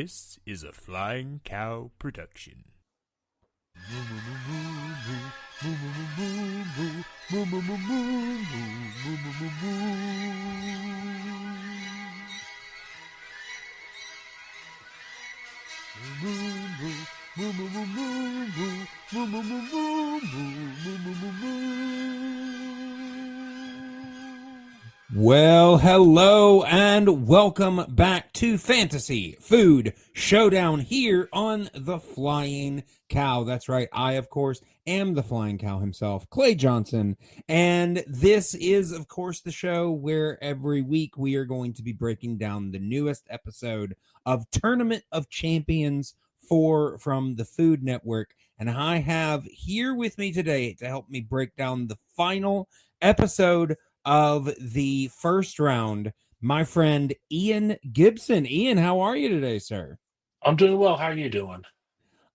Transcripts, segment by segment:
This is a Flying Cow production. Well, hello and welcome back to Fantasy Food Showdown here on the Flying Cow. That's right. I, of course, am the Flying Cow himself, Clay Johnson. And this is, of course, the show where every week we are going to be breaking down the newest episode of Tournament of Champions from the Food Network. And I have here with me today to help me break down the final episode of the first round, my friend Ian Gibson. Ian, how are you today, sir? I'm doing well. How are you doing?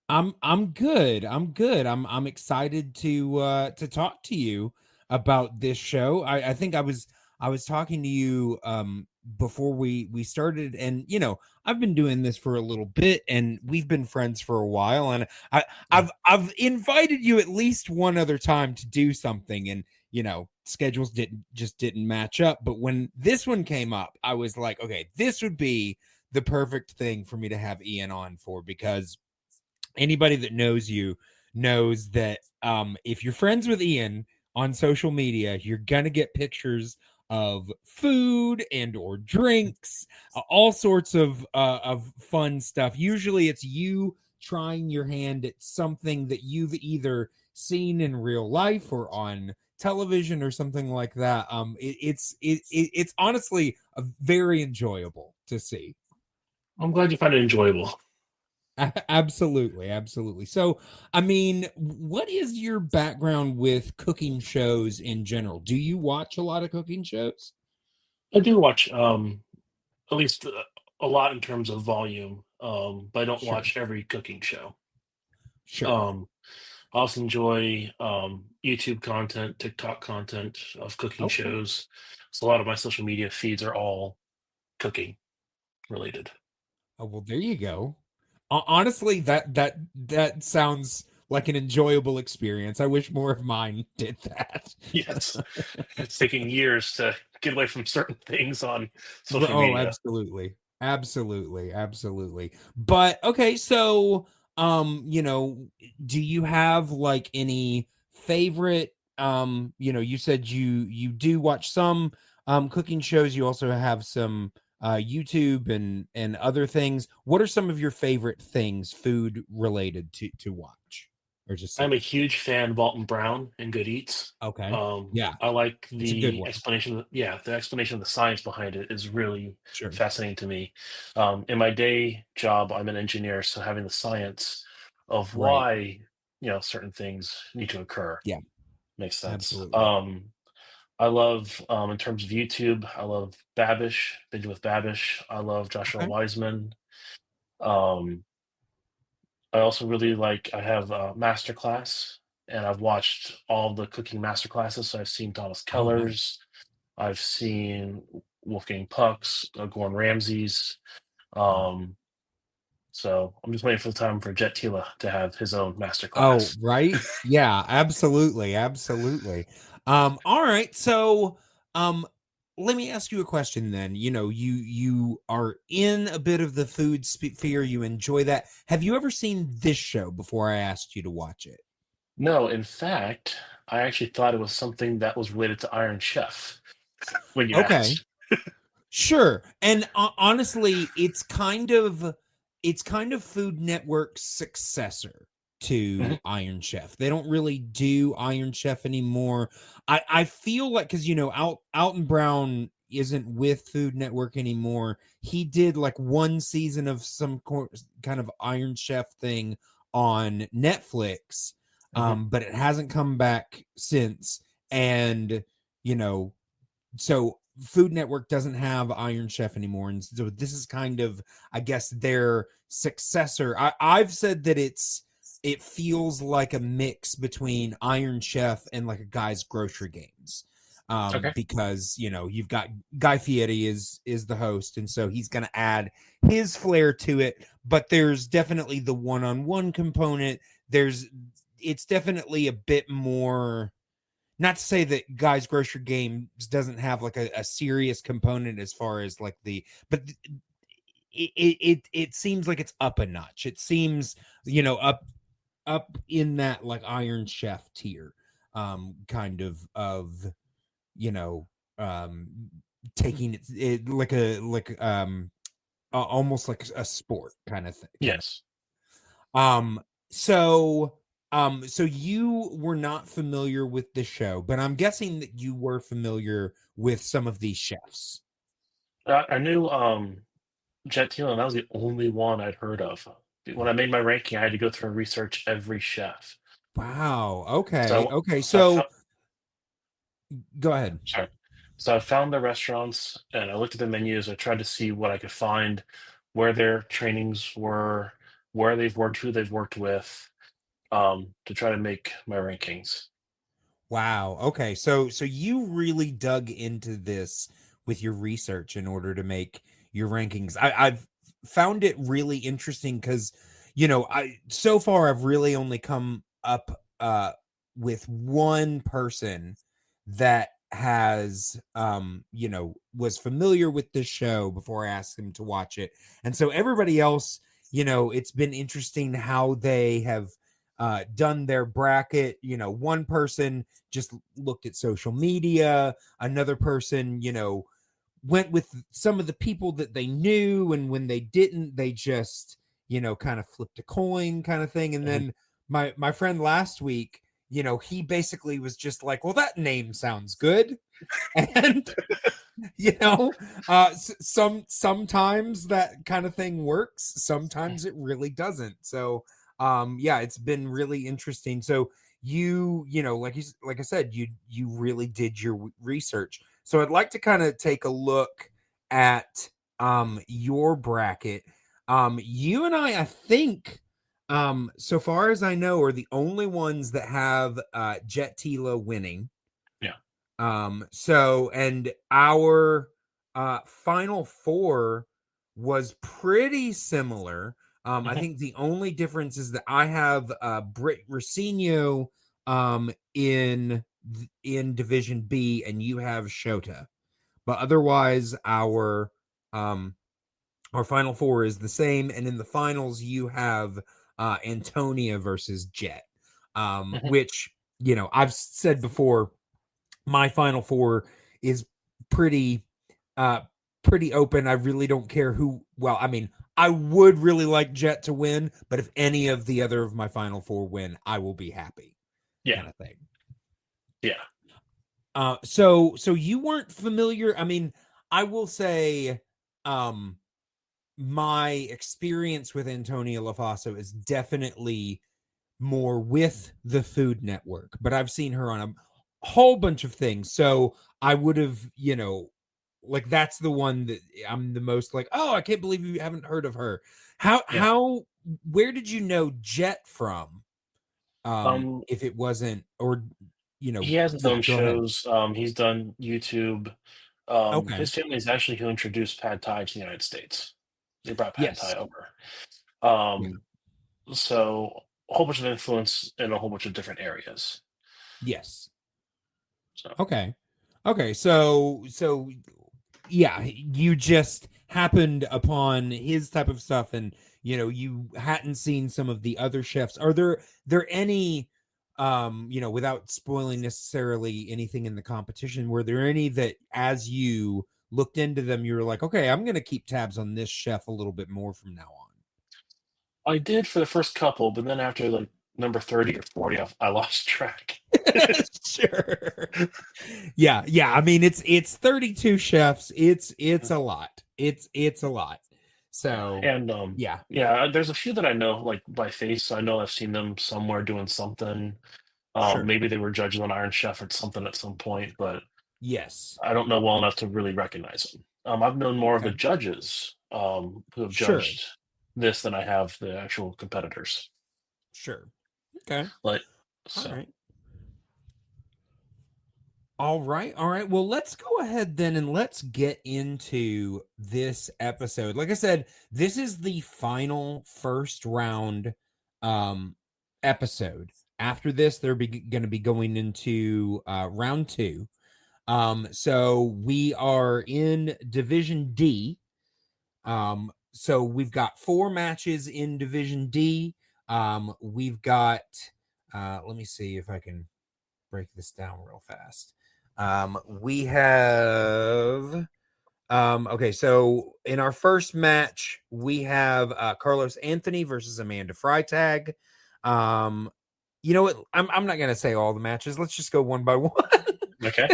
I'm good. I'm excited to talk to you about this show. I think I was talking to you before we started, and I've been doing this for a little bit and we've been friends for a while, and I've invited you at least one other time to do something, and schedules didn't match up. But when this one came up, I was like, okay, this would be the perfect thing for me to have Ian on for, because anybody that knows you knows that if you're friends with Ian on social media, you're gonna get pictures of food and or drinks, all sorts of fun stuff. Usually it's you trying your hand at something that you've either seen in real life or on television or something like that. It's honestly very enjoyable to see. I'm glad you find it enjoyable. Absolutely. So, I mean, what is your background with cooking shows in general? Do you watch a lot of cooking shows? I do watch at least a lot in terms of volume, but I don't Sure. watch every cooking show. Sure. Um, I also enjoy YouTube content, TikTok content of cooking Okay. shows. So a lot of my social media feeds are all cooking related. Oh, well, there you go. Honestly, that sounds like an enjoyable experience. I wish more of mine did that. Yes, it's taking years to get away from certain things on social Oh, media. absolutely. But okay, so do you have like any favorite you said you do watch some cooking shows, you also have some YouTube and other things. What are some of your favorite things food related to watch or to I'm see? a huge fan of Alton Brown and Good Eats. Okay. Yeah, I like it's a good the one. explanation. Yeah, the explanation of the science behind it is really Sure. fascinating to me. In my day job, I'm an engineer, so having the science of Right. why certain things need to occur Yeah, makes sense. absolutely. I love in terms of YouTube, I love Babish, Binging with Babish. I love Joshua Okay. Wiseman. Um, I also really like I have a masterclass, and I've watched all the cooking masterclasses. So I've seen Thomas Oh, nice. Keller's, I've seen Wolfgang Puck's, Gordon Ramsay's. Um, so I'm just waiting for the time for Jet Tila to have his own Oh, masterclass. right. Yeah, absolutely. All right. So, um, let me ask you a question then. You are in a bit of the food sphere. You enjoy that. Have you ever seen this show before I asked you to watch it? No, in fact, I actually thought it was something that was related to Iron Chef when you Okay. asked. Sure. And honestly, it's kind of Food Network's successor Mhm. to Iron Chef. They don't really do Iron Chef anymore. I feel like, because Alton Brown isn't with Food Network anymore. He did like one season of some kind of Iron Chef thing on Netflix, Mhm. but it hasn't come back since. And you know so Food Network doesn't have Iron Chef anymore, and so this is kind of, I guess, their successor. I've said that it feels like a mix between Iron Chef and like a guy's grocery games. Okay. because you've got Guy Fieri is the host, and so he's going to add his flair to it. But there's definitely the one-on-one component. It's definitely a bit more. Not to say that Guy's Grocery Games doesn't have like a serious component as far as like but it seems like it's up a notch. It seems up in that like Iron Chef tier, kind of you know um taking it almost like a sport kind of thing. Yes. Um, so so you were not familiar with the show, but I'm guessing that you were familiar with some of these chefs. I knew Jet Teal, and that was the only one I'd heard of. When I made my ranking, I had to go through and research every chef. Wow. So, Okay. Okay. so I So found, go ahead. sorry. So I found the restaurants and I looked at the menus. I tried to see what I could find, where their trainings were, where they've worked, who they've worked with, to try to make my rankings. Wow. Okay. So you really dug into this with your research in order to make your rankings. I've found it really interesting because I so far I've really only come up with one person that has was familiar with this show before I asked him to watch it. And so everybody else, it's been interesting how they have done their bracket. One person just looked at social media. Another person, went with some of the people that they knew. And when they didn't, they just, kind of flipped a coin kind of thing. And Mhm. then my friend last week, he basically was just like, well, that name sounds good. And sometimes that kind of thing works, sometimes it really doesn't. So yeah, it's been really interesting. So like I said, you really did your research. So I'd like to kind of take a look at your bracket. You and I think so far as I know, are the only ones that have Jet Tila winning. Yeah. So and our final four was pretty similar. I Mhm. think the only difference is that I have Britt Rossino in Division B, and you have Shota. But otherwise, our final four is the same, and in the finals, you have Antonia versus Jet, Mhm. which I've said before my final four is pretty uh pretty open. I really don't care who. Well, I mean, I would really like Jet to win, but if any of the other of my final four win, I will be happy, Yeah. kind of thing. Yeah. So you weren't familiar. I mean, I will say um my experience with Antonia Lofaso is definitely more with the Food Network, but I've seen her on a whole bunch of things. So I would have, like that's the one that I'm the most like, oh, I can't believe you haven't heard of her. Yeah. Where did you know Jet from? Um, If it wasn't, or he has his yeah, own go ahead. shows. He's done YouTube. Okay. His family is actually who introduced pad thai to the United States. They brought pad thai Yes. over. Yeah. Um, so a whole bunch of influence in a whole bunch of different areas. Yes. So Okay. Okay. So yeah, you just happened upon his type of stuff, and you hadn't seen some of the other chefs. Are there any without spoiling necessarily anything in the competition, were there any that as you looked into them you were like, okay, I'm gonna keep tabs on this chef a little bit more from now I did for the first couple, but then after like number 30 or 40, I lost track. on? Sure. Yeah, I mean, it's 32 chefs. It's a lot. It's a lot. Yeah, So and yeah. yeah, there's a few that I know like by face. I know I've seen them somewhere doing something. Sure. Maybe they were judges on Iron Chef or something at some point, but Yes. I don't know well enough to really recognize them. I've known more of the Okay. judges who have Sure. judged this than I have the actual competitors. Sure. Okay. Like All so, right. All right, all right. Well, let's go ahead then and let's get into this episode. Like I said, this is the final first round um episode. After this, they're going to be going into round 2. So we are in Division D. So we've got 4 matches in Division D. We've got let me see if I can break this down real fast. We have okay, so in our first match, we have Carlos Anthony versus Amanda Freitag. You know what? I'm not gonna say all the matches. Let's just go one by one. Okay.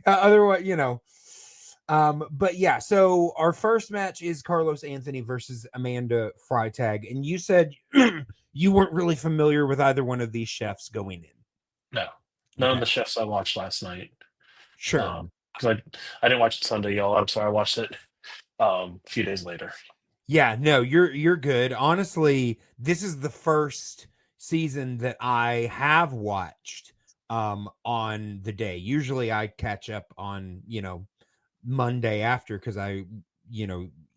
Otherwise, you know. But yeah, so our first match is Carlos Anthony versus Amanda Freitag, and you said you weren't really familiar with either one of these chefs going in. No, none of Okay, the chefs I watched last night. sure. Because I didn't watch it Sunday, y'all. I'm sorry. I watched it a few days later. Yeah, no, you're good. Honestly, this is the first season that I have watched on the day. Usually I catch up on, Monday after because I,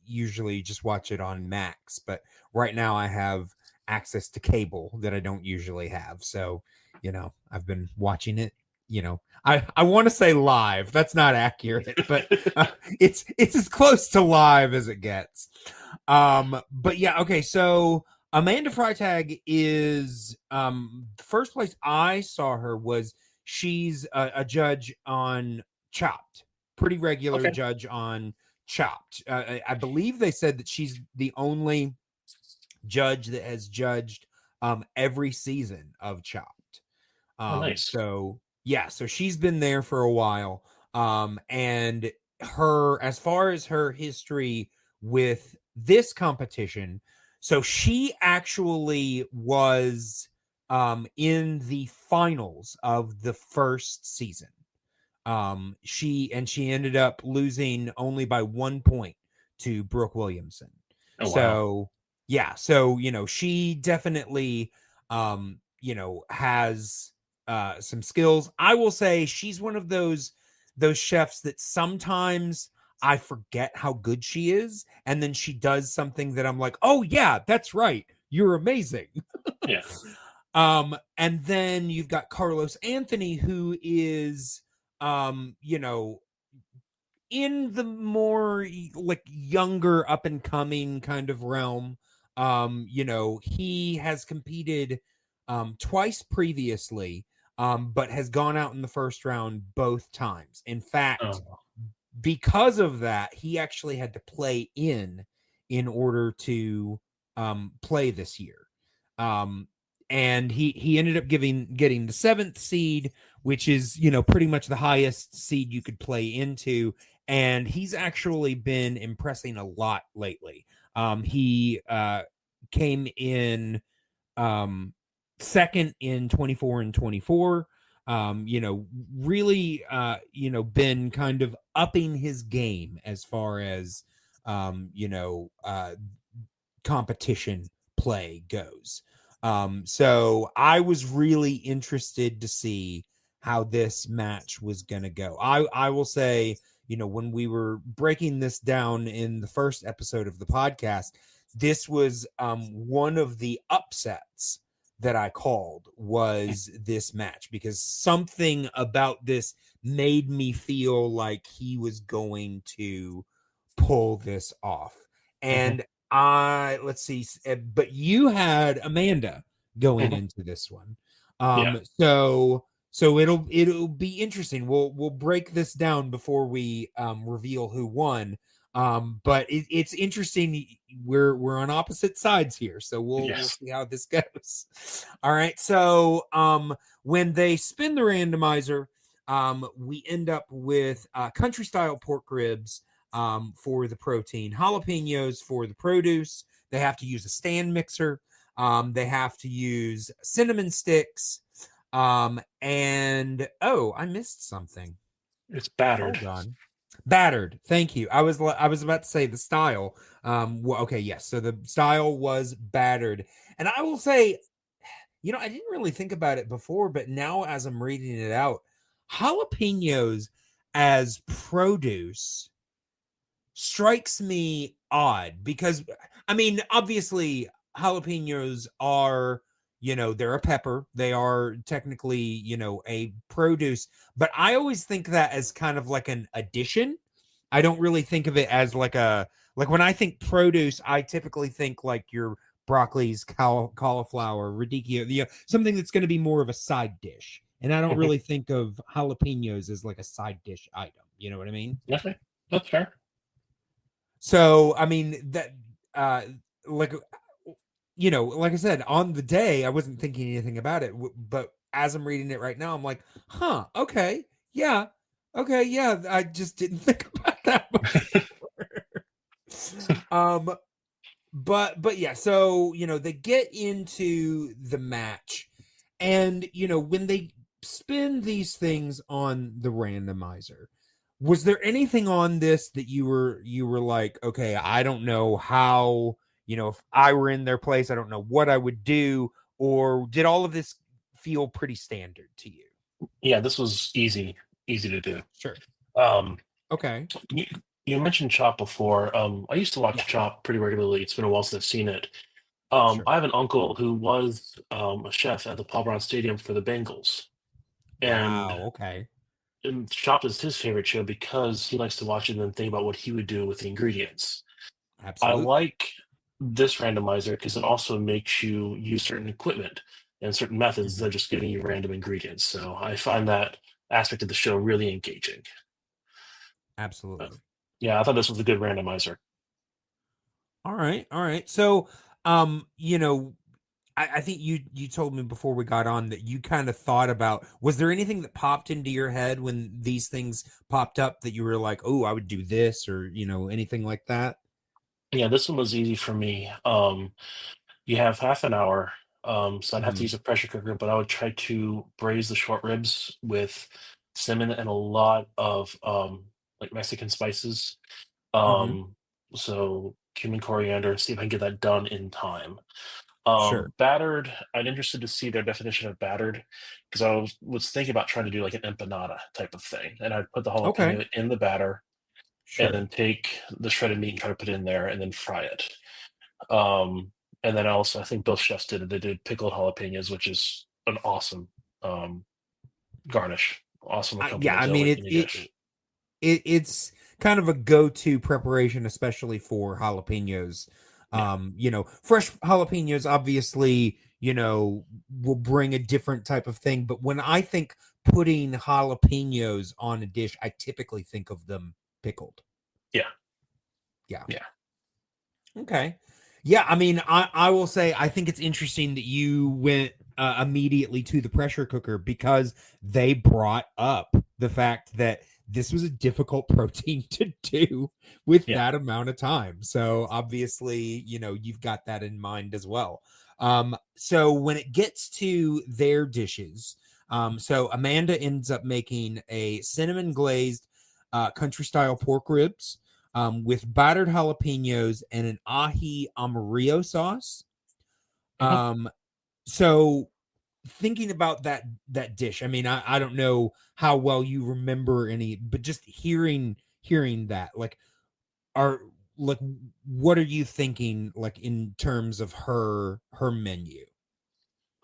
usually just watch it on Max, but right now I have access to cable that I don't usually have. So, I've been watching it, I want to say live. That's not accurate, but it's as close to live as it gets. But yeah, okay, so Amanda Freitag is the first place I saw her was she's a judge on Chopped, pretty regular Okay. judge on Chopped. I believe they said that she's the only judge that has judged every season of Chopped. Oh, nice. So yeah, so she's been there for a while. And her, as far as her history with this competition, so she actually was in the finals of the first season. She ended up losing only by 1 point to Brooke Williamson. Oh, wow. So yeah, so she definitely has some skills. I will say she's one of those chefs that sometimes I forget how good she is, and then she does something that I'm like, oh yeah, that's right, you're amazing. Yeah. And then you've got Carlos Anthony, who is in the more like younger up and coming kind of realm. He has competed twice previously, but has gone out in the first round both times. In fact, Oh, because of that, he actually had to play in order to play this year. Um, and he ended up getting the 7th seed, which is pretty much the highest seed you could play into. And he's actually been impressing a lot lately. He came in second in 24 and 24. Really been kind of upping his game as far as competition play goes. So I was really interested to see how this match was going to go. I will say, when we were breaking this down in the first episode of the podcast, this was one of the upsets that I called was this match, because something about this made me feel like he was going to pull this off. hmm And let's see, but you had Amanda going hmm into this one. yeah. So it'll be interesting. We'll break this down before we reveal who won. But it's interesting. We're on opposite sides here, so we'll Yes. see how this goes. All right. So when they spin the randomizer, we end up with country style pork ribs for the protein, jalapenos for the produce. They have to use a stand mixer. They have to use cinnamon sticks. And oh, I missed something. It's battered. Hold on. Battered. Thank you. I was about to say the style. Okay, yes. So the style was battered. And I will say, I didn't really think about it before, but now as I'm reading it out, jalapenos as produce strikes me odd because I mean, obviously jalapenos are, they're a pepper. They are technically, a produce, but I always think that as kind of like an addition. I don't really think of it as like when I think produce, I typically think like your broccolis, cauliflower, radicchio, something that's going to be more of a side dish. And I don't Mhm. really think of jalapenos as like a side dish item. You know what I mean? Okay, that's fair. So, I mean, like, like I said, on the day, I wasn't thinking anything about it, but as I'm reading it right now, I'm like, huh, okay, yeah, I just didn't think about that before. um, but yeah, so they get into the match, and when they spin these things on the randomizer, was there anything on this that you were like, okay, I don't know how, if I were in their place, I don't know what I would do, or did all of this feel pretty standard to you? Yeah, this was easy to do. Sure. Um, Okay. you, you mentioned Chop before. I used to watch Yeah. Chop pretty regularly. It's been a while since I've seen it. Sure. I have an uncle who was a chef at the Paul Brown Stadium for the Bengals, and, Wow. Okay. and Chop is his favorite show because he likes to watch it and then think about what he would do with the ingredients. I Absolutely. like this randomizer because it also makes you use certain equipment and certain methods Mhm. instead of just giving you random ingredients. So I find that aspect of the show really engaging. Uh, Absolutely. yeah, I thought this was a good randomizer. All right, all right. So, I think you told me before we got on that you kind of thought about. Was there anything that popped into your head when these things popped up that you were like, "Oh, I would do this," or anything like that? Yeah, this one was easy for me. You have half an hour, so I'd have to Hmm. use a pressure cooker, but I would try to braise the short ribs with cinnamon and a lot of like Mexican spices. Hmm. Um, so cumin, coriander, see if I can get that done in time. Sure. Battered, I'm interested to see their definition of battered because I was thinking about trying to do like an empanada type of thing, and I'd put the Okay. jalapeno in the batter and Sure. then take the shredded meat and try to put it in there and then fry it. Um, and then also, I think both chefs did it. They did pickled jalapenos, which is an awesome um, garnish, awesome Yeah. accompaniment I to mean, like any dish. it's kind of a go-to preparation, especially for jalapenos. Yeah, Fresh jalapenos obviously, will bring a different type of thing. But when I think putting jalapenos on a dish, I typically think of them pickled. yeah, Yeah. yeah. Okay. Yeah, I mean, I will say I think it's interesting that you went immediately to the pressure cooker because they brought up the fact that this was a difficult protein to do with Yeah. that amount of time. So obviously, you've got that in mind as well. So when it gets to their dishes, so Amanda ends up making a cinnamon glazed country style pork ribs with battered jalapenos and an ají amarillo sauce. Mhm. Um, so thinking about that dish, I mean, I don't know how well you remember any, but just hearing that, like, are like, what are you thinking, like, in terms of her menu?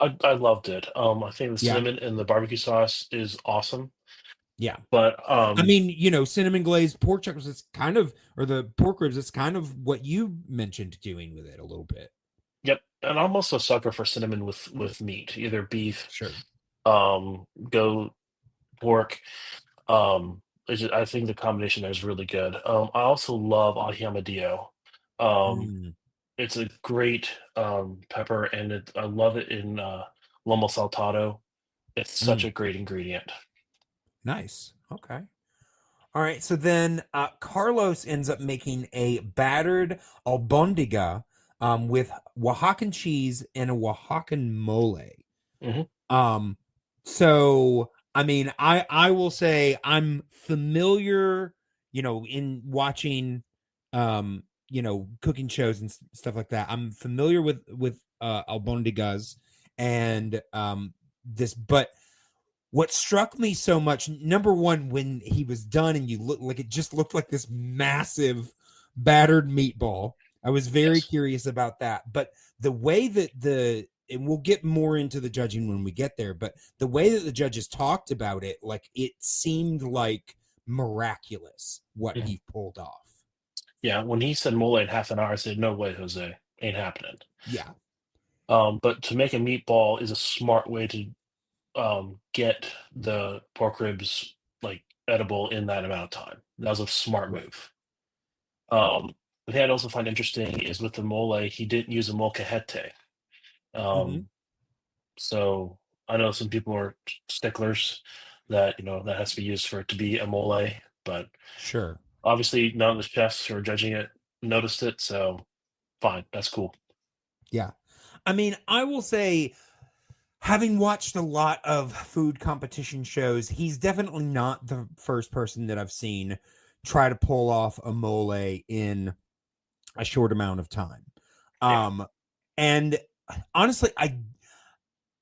I loved it. I think the Yeah, cinnamon and the barbecue sauce is awesome. yeah. But I mean, cinnamon glazed pork chuckles. It's kind of, or the pork ribs. It's kind of what you mentioned doing with it a little bit. yep, and I'm also a sucker for cinnamon with meat, either beef, Sure. goat, pork. I think the combination there is really good. I also love ají amarillo. Um, Mm, it's a great pepper, and I love it in lomo saltado. It's such mm. a great ingredient. Nice. Okay. All right. So then Carlos ends up making a battered albondiga with Oaxacan cheese and a Oaxacan mole. Hmm. Um, so I mean, I will say I'm familiar, in watching, cooking shows and stuff like that. I'm familiar with albondigas and this, but what struck me so much, number one, when he was done and you look like it just looked like this massive battered meatball. I was very Yes. curious about that. But the way that and we'll get more into the judging when we get there, but the way that the judges talked about it, like it seemed like miraculous what Mhm. he pulled off. Yeah, when he said mole in half an hour, I said, "No way, Jose, ain't happening." Yeah. But to make a meatball is a smart way to get the pork ribs like edible in that amount of time. That was a smart Right. move. The thing I'd also find interesting is with the mole, he didn't use a molcajete. Mm-hmm. Um, so I know some people are sticklers that that has to be used for it to be a mole, but Sure. obviously none of the chefs who are judging it noticed it, so fine, that's cool. Yeah. I mean, I will say, having watched a lot of food competition shows, he's definitely not the first person that I've seen try to pull off a mole in a short amount of time. Yeah, And honestly,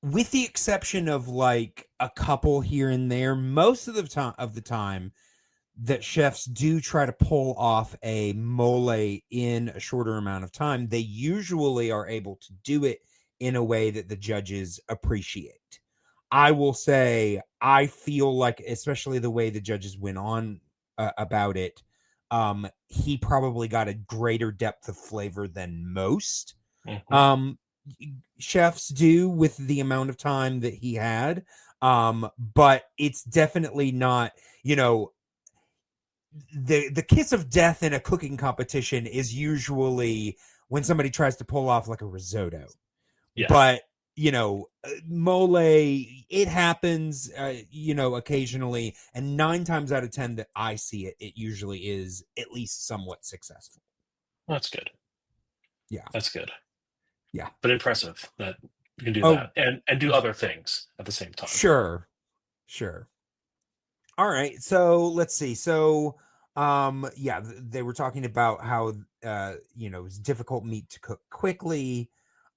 with the exception of like a couple here and there, most of the time that chefs do try to pull off a mole in a shorter amount of time, they usually are able to do it in a way that the judges appreciate. I will say, I feel like, especially the way the judges went on about it, he probably got a greater depth of flavor than most hmm um, chefs do with the amount of time that he had. But it's definitely not, you know, the kiss of death in a cooking competition is usually when somebody tries to pull off like a risotto. yeah, But mole, it happens occasionally, and 9 times out of 10 that I see it, it usually is at least somewhat successful. that's good. Yeah. That's good, Yeah. but impressive that you can do Oh, that and do other things at the same time. sure. All right, so let's see. So, yeah, they were talking about how it's difficult meat to cook quickly.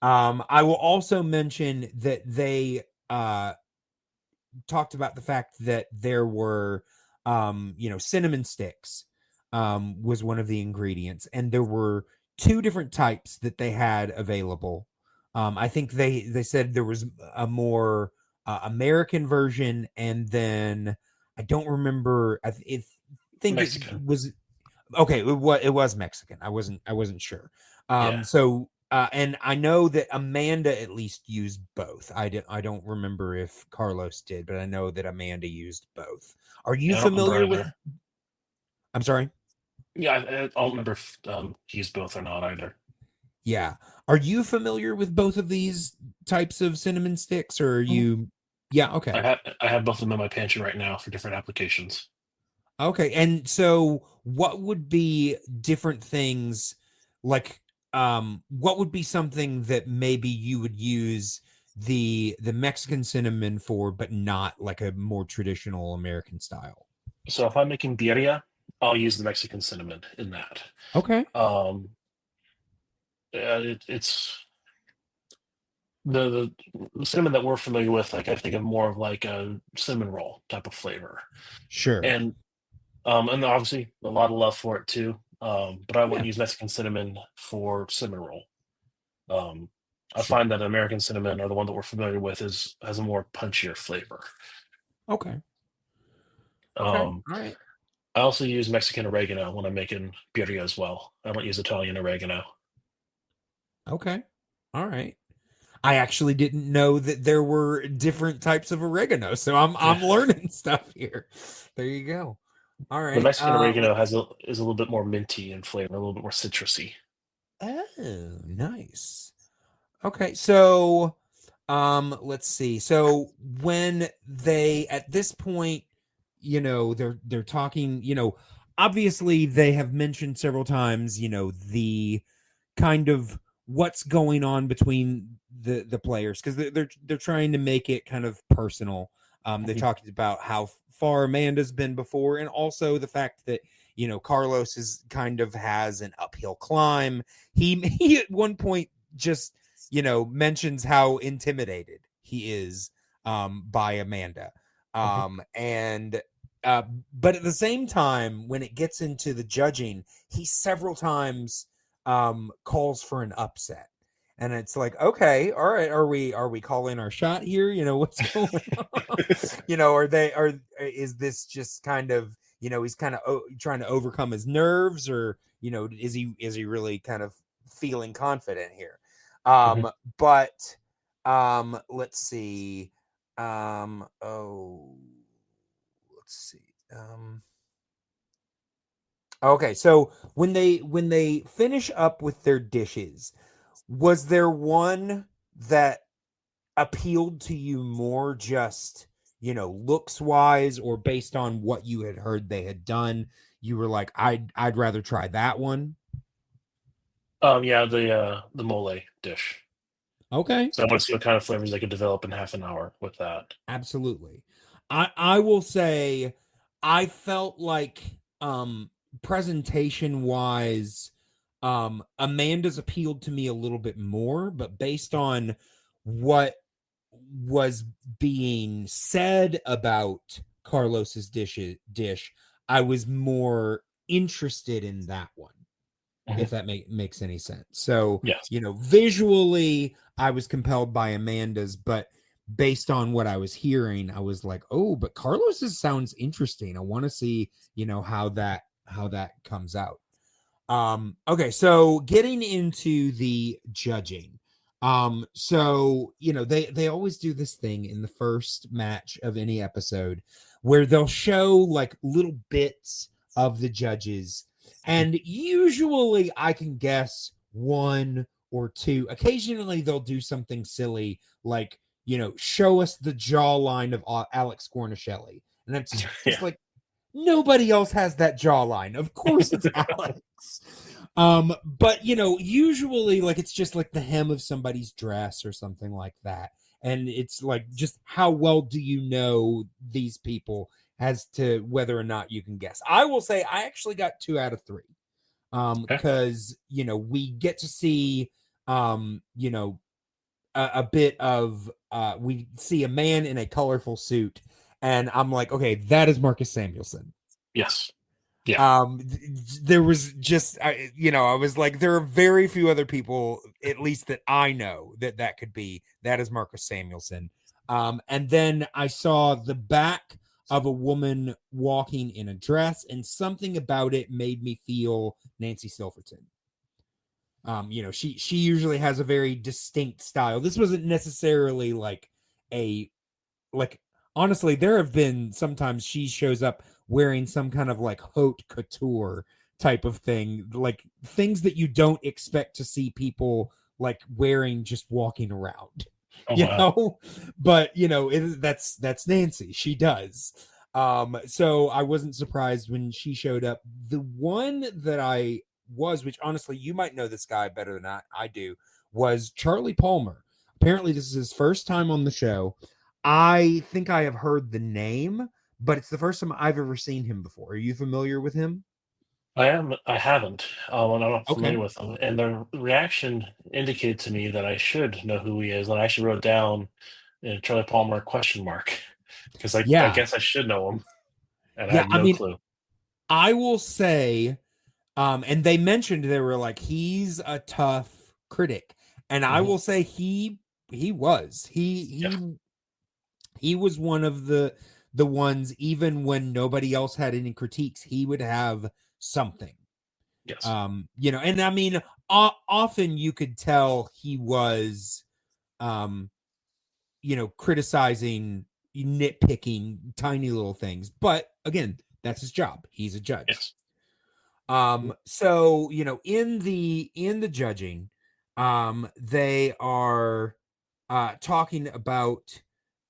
I will also mention that they talked about the fact that there were cinnamon sticks was one of the ingredients, and there were two different types that they had available. I think they said there was a more American version, and then I don't remember. Think it Mexican, was okay. It was Mexican. I wasn't sure. yeah. So and I know that Amanda at least used both. I don't remember if Carlos did, but I know that Amanda used both. Are you Yeah, I don't remember familiar with? either. I'm sorry. Yeah, I don't remember if he used both or not either. Yeah. Are you familiar with both of these types of cinnamon sticks, or are Mhm. you? Yeah. Okay. I have both of them in my pantry right now for different applications. Okay. And so what would be different things like what would be something that maybe you would use the Mexican cinnamon for, but not like a more traditional American style? So if I'm making birria, I'll use the Mexican cinnamon in that. Okay. Um, it's the cinnamon that we're familiar with. Like I think of more of like a cinnamon roll type of flavor, Sure. and and obviously a lot of love for it too. But I Yeah. wouldn't use Mexican cinnamon for cinnamon roll. Um, I Sure. find that American cinnamon, or the one that we're familiar with, is has a more punchier flavor. Okay. Okay. Um, All right. I also use Mexican oregano when I'm making birria as well. I don't use Italian oregano. Okay. All right. I actually didn't know that there were different types of oregano, so I'm Yeah, learning stuff here. There you go. All the right. Mexican oregano is a little bit more minty in flavor, a little bit more citrusy. Oh, nice. Okay, so let's see. So when they at this point, they're talking, obviously they have mentioned several times, the kind of what's going on between the players, because they're trying to make it kind of personal. They Mhm. talked about how far Amanda's been before, and also the fact that Carlos is kind of has an uphill climb. He at one point just mentions how intimidated he is by Amanda. Mhm. And but at the same time, when it gets into the judging, he several times calls for an upset. And it's like, okay, all right, are we calling our shot here? What's going on? Is this just kind of, he's kind of trying to overcome his nerves, or is he really kind of feeling confident here? Mhm. But let's see. Oh, let's see. Okay, so when they finish up with their dishes, was there one that appealed to you more, just looks wise, or based on what you had heard they had done, you were like, I'd rather try that one? Yeah, the mole dish. Okay. So I want to see what kind of flavors they could develop in half an hour with that. Absolutely. I will say I felt like presentation wise, Amanda's appealed to me a little bit more, but based on what was being said about Carlos's dish, I was more interested in that one, Mhm. if that makes any sense. So, Yes. visually, I was compelled by Amanda's, but based on what I was hearing, I was like, oh, but Carlos's sounds interesting. I want to see, how that comes out. Okay, so getting into the judging. So they always do this thing in the first match of any episode where they'll show like little bits of the judges, and usually I can guess one or two. Occasionally they'll do something silly like, show us the jawline of Alex Cornicelli. And that's just Yeah. like, nobody else has that jawline. Of course it's Alex. But usually like it's just like the hem of somebody's dress or something like that. And it's like, just how well do you know these people as to whether or not you can guess. I will say I actually got 2 out of 3. Okay. Because we get to see a bit of we see a man in a colorful suit, and I'm like, okay, that is Marcus Samuelson. Yes. Yeah. There was just I was like, there are very few other people, at least that I know, that could be. That is Marcus Samuelson. And then I saw the back of a woman walking in a dress, and something about it made me feel Nancy Silverton. She usually has a very distinct style. This wasn't necessarily like a like honestly, there have been sometimes she shows up wearing some kind of like haute couture type of thing, like things that you don't expect to see people like wearing just walking around, Oh you wow. know. But that's Nancy. She does. So I wasn't surprised when she showed up. The one that I was, which honestly you might know this guy better than I do, was Charlie Palmer. Apparently this is his first time on the show. I think I have heard the name, but it's the first time I've ever seen him before. Are you familiar with him? I am. I haven't. And I'm not Okay. familiar with them. And the reaction indicated to me that I should know who he is. And I actually wrote down Charlie Palmer question mark because I Yeah. guess I should know him, and I Yeah. had I no mean, clue. I will say, and they mentioned, they were like, he's a tough critic. And I Hmm. will say he was. Yeah. He was one of the ones, even when nobody else had any critiques, he would have something. Yes. And I mean, often you could tell he was criticizing, nitpicking tiny little things, but again, that's his job. He's a judge. Yes. So in the judging, they are talking about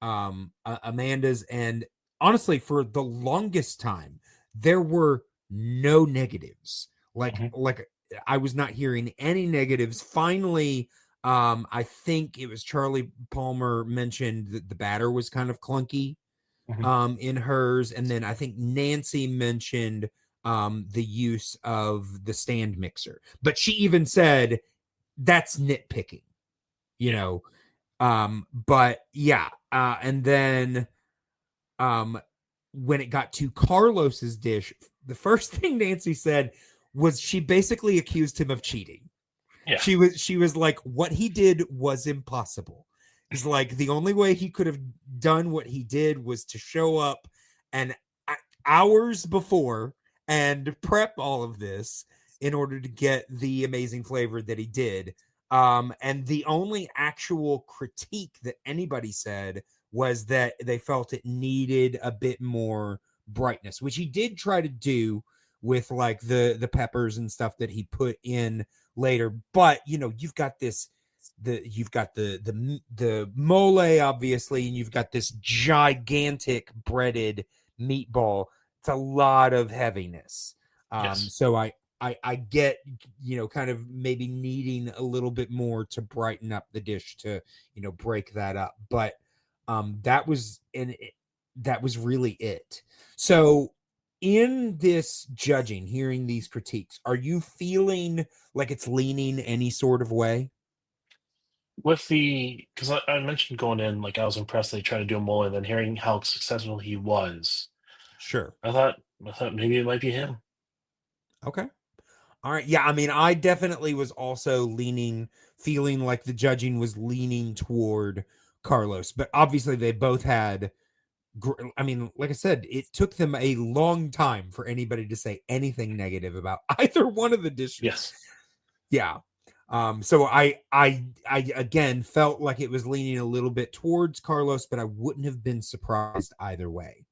Amanda's, and honestly, for the longest time, there were no negatives. Hmm. Like I was not hearing any negatives. Finally, I think it was Charlie Palmer mentioned that the batter was kind of clunky Hmm. in hers, and then I think Nancy mentioned the use of the stand mixer, but she even said that's nitpicking, you Yeah. know. But yeah, and then um, when it got to Carlos's dish, the first thing Nancy said was she basically accused him of cheating. Yeah. She was like, what he did was impossible. It's like the only way he could have done what he did was to show up and hours before and prep all of this in order to get the amazing flavor that he did. And the only actual critique that anybody said was that they felt it needed a bit more brightness, which he did try to do with like the peppers and stuff that he put in later. But you know, you've got the mole, obviously, and you've got this gigantic breaded meatball. It's a lot of heaviness. Yes. So I get, you know, kind of maybe needing a little bit more to brighten up the dish to, you know, break that up. But that was really it. So in this judging, hearing these critiques, are you feeling like it's leaning any sort of way? With because I mentioned going in, like I was impressed they tried to do a mole, and then hearing how successful he was, Sure. I thought maybe it might be him. Okay. All right. Yeah. I mean, I definitely was also feeling like the judging was leaning toward Carlos, but obviously they both had. I mean, like I said, it took them a long time for anybody to say anything negative about either one of the dishes. Yes. Yeah. So I again felt like it was leaning a little bit towards Carlos, but I wouldn't have been surprised either way.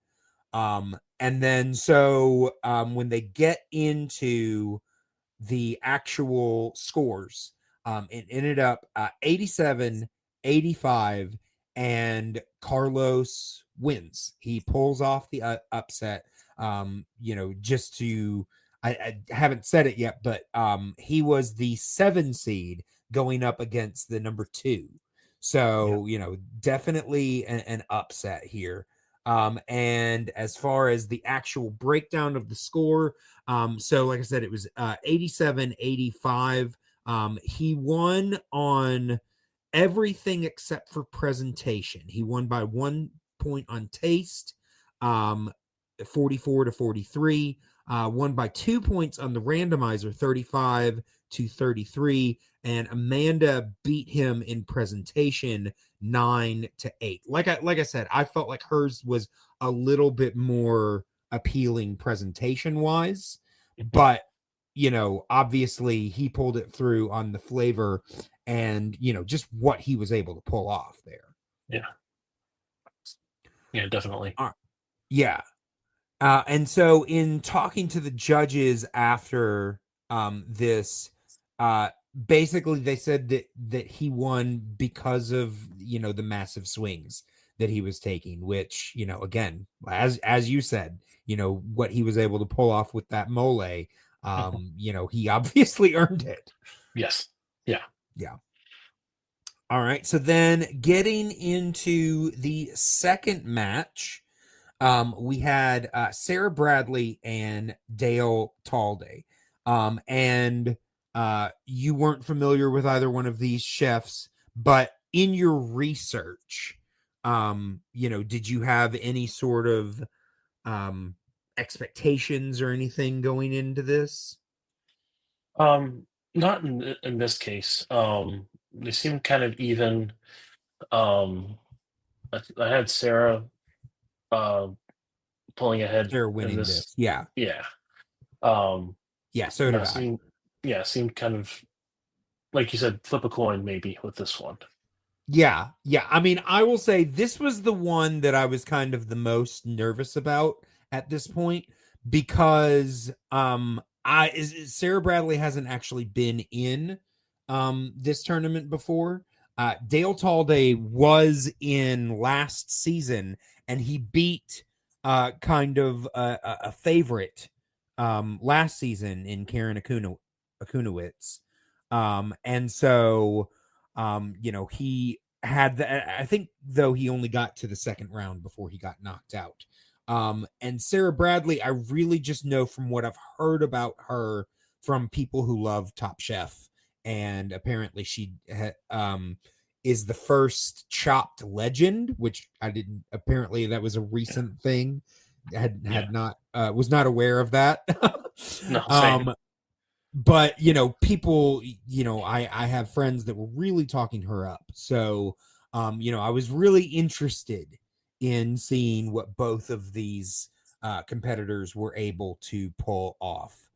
And then so when they get into the actual scores, it ended up 87-85, and Carlos wins. He pulls off the upset. You know, just to I haven't said it yet, but he was the 7 seed going up against the number 2. Yeah. So, you know, definitely an upset here. And as far as the actual breakdown of the score, so like I said, it was 87-85. He won on everything except for presentation. He won by 1 point on taste, 44-43. Won by 2 points on the randomizer, 35-33. And Amanda beat him in presentation, 9-8. Like I said, I felt like hers was a little bit more appealing presentation wise, Mhm. but you know, obviously he pulled it through on the flavor and you know just what he was able to pull off there. Yeah. Yeah. Definitely. Yeah. And so in talking to the judges after this, uh, basically they said that he won because of, you know, the massive swings that he was taking, which, you know, again, as you said, you know, what he was able to pull off with that mole, Mhm. you know, he obviously earned it. Yes. Yeah. Yeah. All right. So then getting into the second match, we had Sarah Bradley and Dale Talday. And you weren't familiar with either one of these chefs, but in your research, you know, did you have any sort of um, expectations or anything going into this? Um, Not in this case. They seem kind of even. Um, I had Sarah uh pulling ahead Sarah in winning this. this. Yeah. Yeah. Um, Yeah. So no, did I. seemed kind of like you said, flip a coin maybe with this one. Yeah, yeah. I mean, I will say this was the one that I was kind of the most nervous about at this point because Sarah Bradley hasn't actually been in this tournament before. Dale Talday was in last season and he beat kind of a favorite last season in Karen Akunowitz. And so you know, he had I think though he only got to the second round before he got knocked out. And Sarah Bradley, I really just know from what I've heard about her from people who love Top Chef, and apparently she is the first chopped legend, which I didn't, apparently that was a recent thing. Had not was not aware of that. No, same. But people, I have friends that were really talking her up. So I was really interested in seeing what both of these competitors were able to pull off.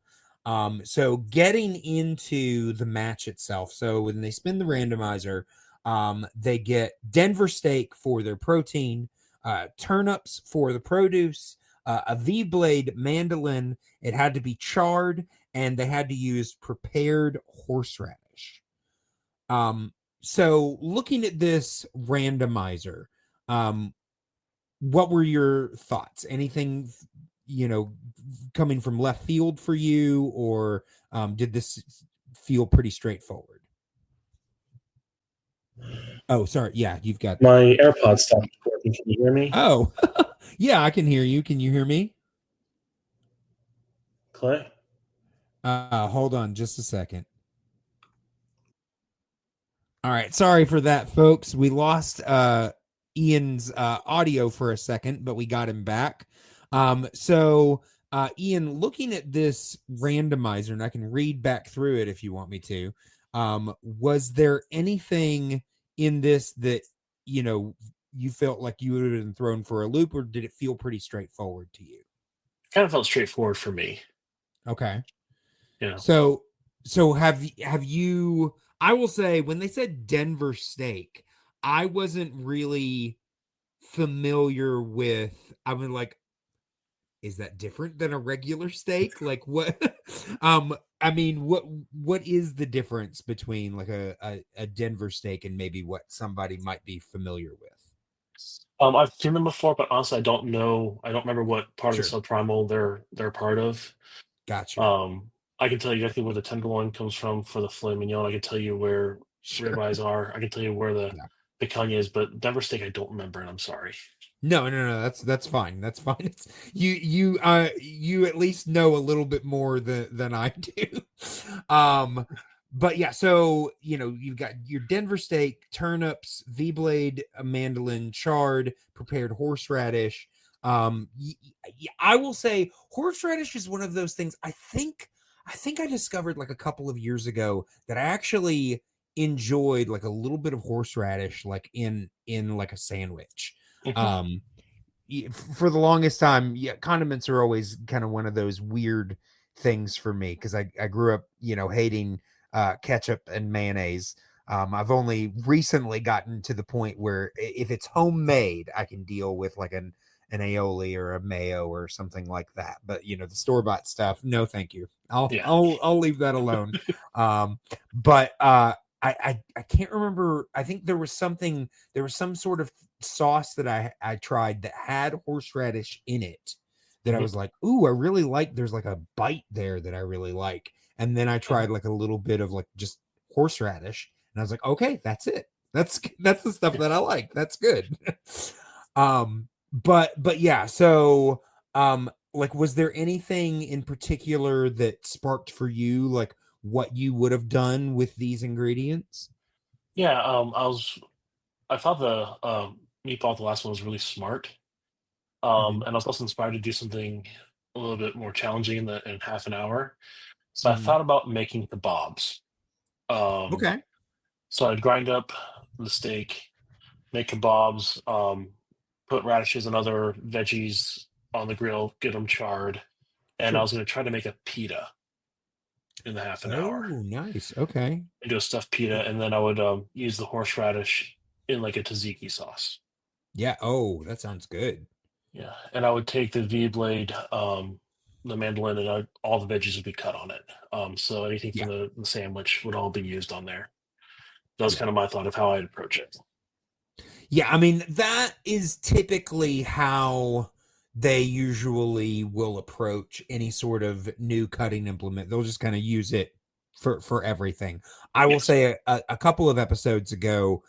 So getting into the match itself. So when they spin the randomizer, they get Denver steak for their protein, turnips for the produce, a V-blade mandolin. It had to be charred, and they had to use prepared horseradish. So looking at this randomizer, what were your thoughts? Anything, coming from left field for you, or did this feel pretty straightforward? Oh, sorry. Yeah, you've got My AirPods stopped working. Can you hear me? Oh, yeah, I can hear you. Can you hear me? Clay? Hold on just a second. All right, sorry for that, folks. We lost Ian's audio for a second, but we got him back. So Ian, looking at this randomizer, and I can read back through it if you want me to. Was there anything in this that you felt like you would have been thrown for a loop, or did it feel pretty straightforward to you? Kind of felt straightforward for me. Okay. Yeah. So have you, I will say, when they said Denver steak, I wasn't really familiar with, I mean, like, is that different than a regular steak? Like what I mean, what is the difference between like a Denver steak and maybe what somebody might be familiar with? I've seen them before, but honestly, I don't know. I don't remember what part of the Sure. subprimal they're part of. Gotcha. Um, I can tell you exactly where the tenderloin comes from for the filet mignon. I can tell you where Sure. ribeyes are. I can tell you where the Yeah. picanha is, but Denver steak I don't remember, and I'm sorry. No, that's fine. That's fine. It's, you at least know a little bit more than I do. But yeah, so you've got your Denver steak, turnips, V-blade, a mandolin, charred, prepared horseradish. I will say horseradish is one of those things I think I discovered like a couple of years ago that I actually enjoyed like a little bit of horseradish like in like a sandwich. Mhm. um for the longest time, yeah, condiments are always kind of one of those weird things for me because I grew up hating ketchup and mayonnaise. I've only recently gotten to the point where if it's homemade I can deal with like an aioli or a mayo or something like that, but the store-bought stuff, no thank you. i'll Yeah. i'll, I'll leave that alone. But I can't remember. I think there was some sort of sauce that I tried that had horseradish in it that I Mhm. was like, ooh, I really like, there's like a bite there that I really like. And then I tried like a little bit of like just horseradish and I was like, okay, that's it. That's the stuff Yeah. that I like. That's good. But yeah, so like was there anything in particular that sparked for you like what you would have done with these ingredients? Yeah, I thought the meatball, the last one, was really smart. Hmm. And I was also inspired to do something a little bit more challenging in half an hour. So I Hmm. thought about making kebabs. Um, Okay. so I'd grind up the steak, make kebabs, put radishes and other veggies on the grill, get them charred, and I Sure. was going to try to make a pita in the half an hour Oh, nice. Okay. and do a stuffed pita, and then I would use the horseradish in like a tzatziki sauce. Yeah. Oh, that sounds good. Yeah, and I would take the V blade, the mandolin, and all the veggies would be cut on it. So anything Yeah. from the sandwich would all be used on there. That was Yeah. kind of my thought of how I'd approach it. Yeah. I mean, that is typically how they usually will approach any sort of new cutting implement. They'll just kind of use it for everything. I will Yes. say a couple of episodes ago,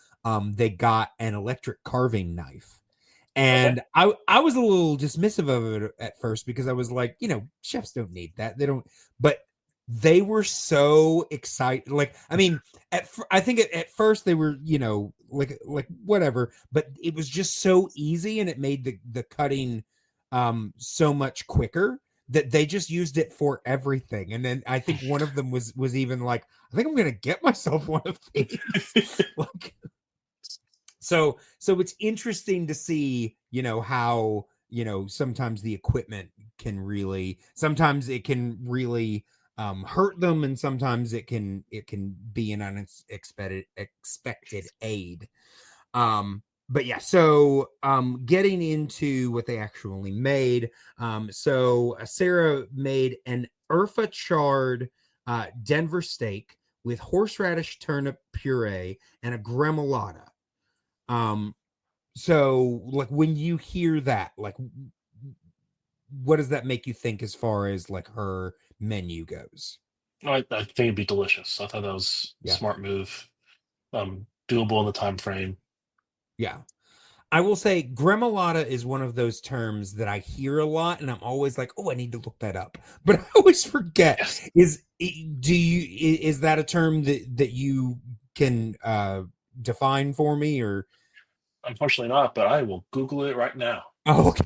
they got an electric carving knife. Okay. And I was a little dismissive of it at first because I was like, chefs don't need that. They don't, but they were so excited. Like, I mean, I think at first they were, like whatever, but it was just so easy, and it made the cutting so much quicker that they just used it for everything. And then I think one of them was even like, I think I'm gonna get myself one of these. Like, so it's interesting to see, how, sometimes the equipment can really, sometimes it can really hurt them, and sometimes it can be an unexpected aid. But yeah, so getting into what they actually made. So Sarah made an Urfa charred Denver steak with horseradish turnip puree and a gremolata. So like when you hear that, like what does that make you think as far as like her menu goes? I think it'd be delicious. I thought that was a Yeah. smart move. Doable in the time frame. Yeah. I will say gremolata is one of those terms that I hear a lot, and I'm always like, oh, I need to look that up. But I always forget. Yes. Is that a term that you can define for me, or? Unfortunately not, but I will Google it right now. Oh, okay.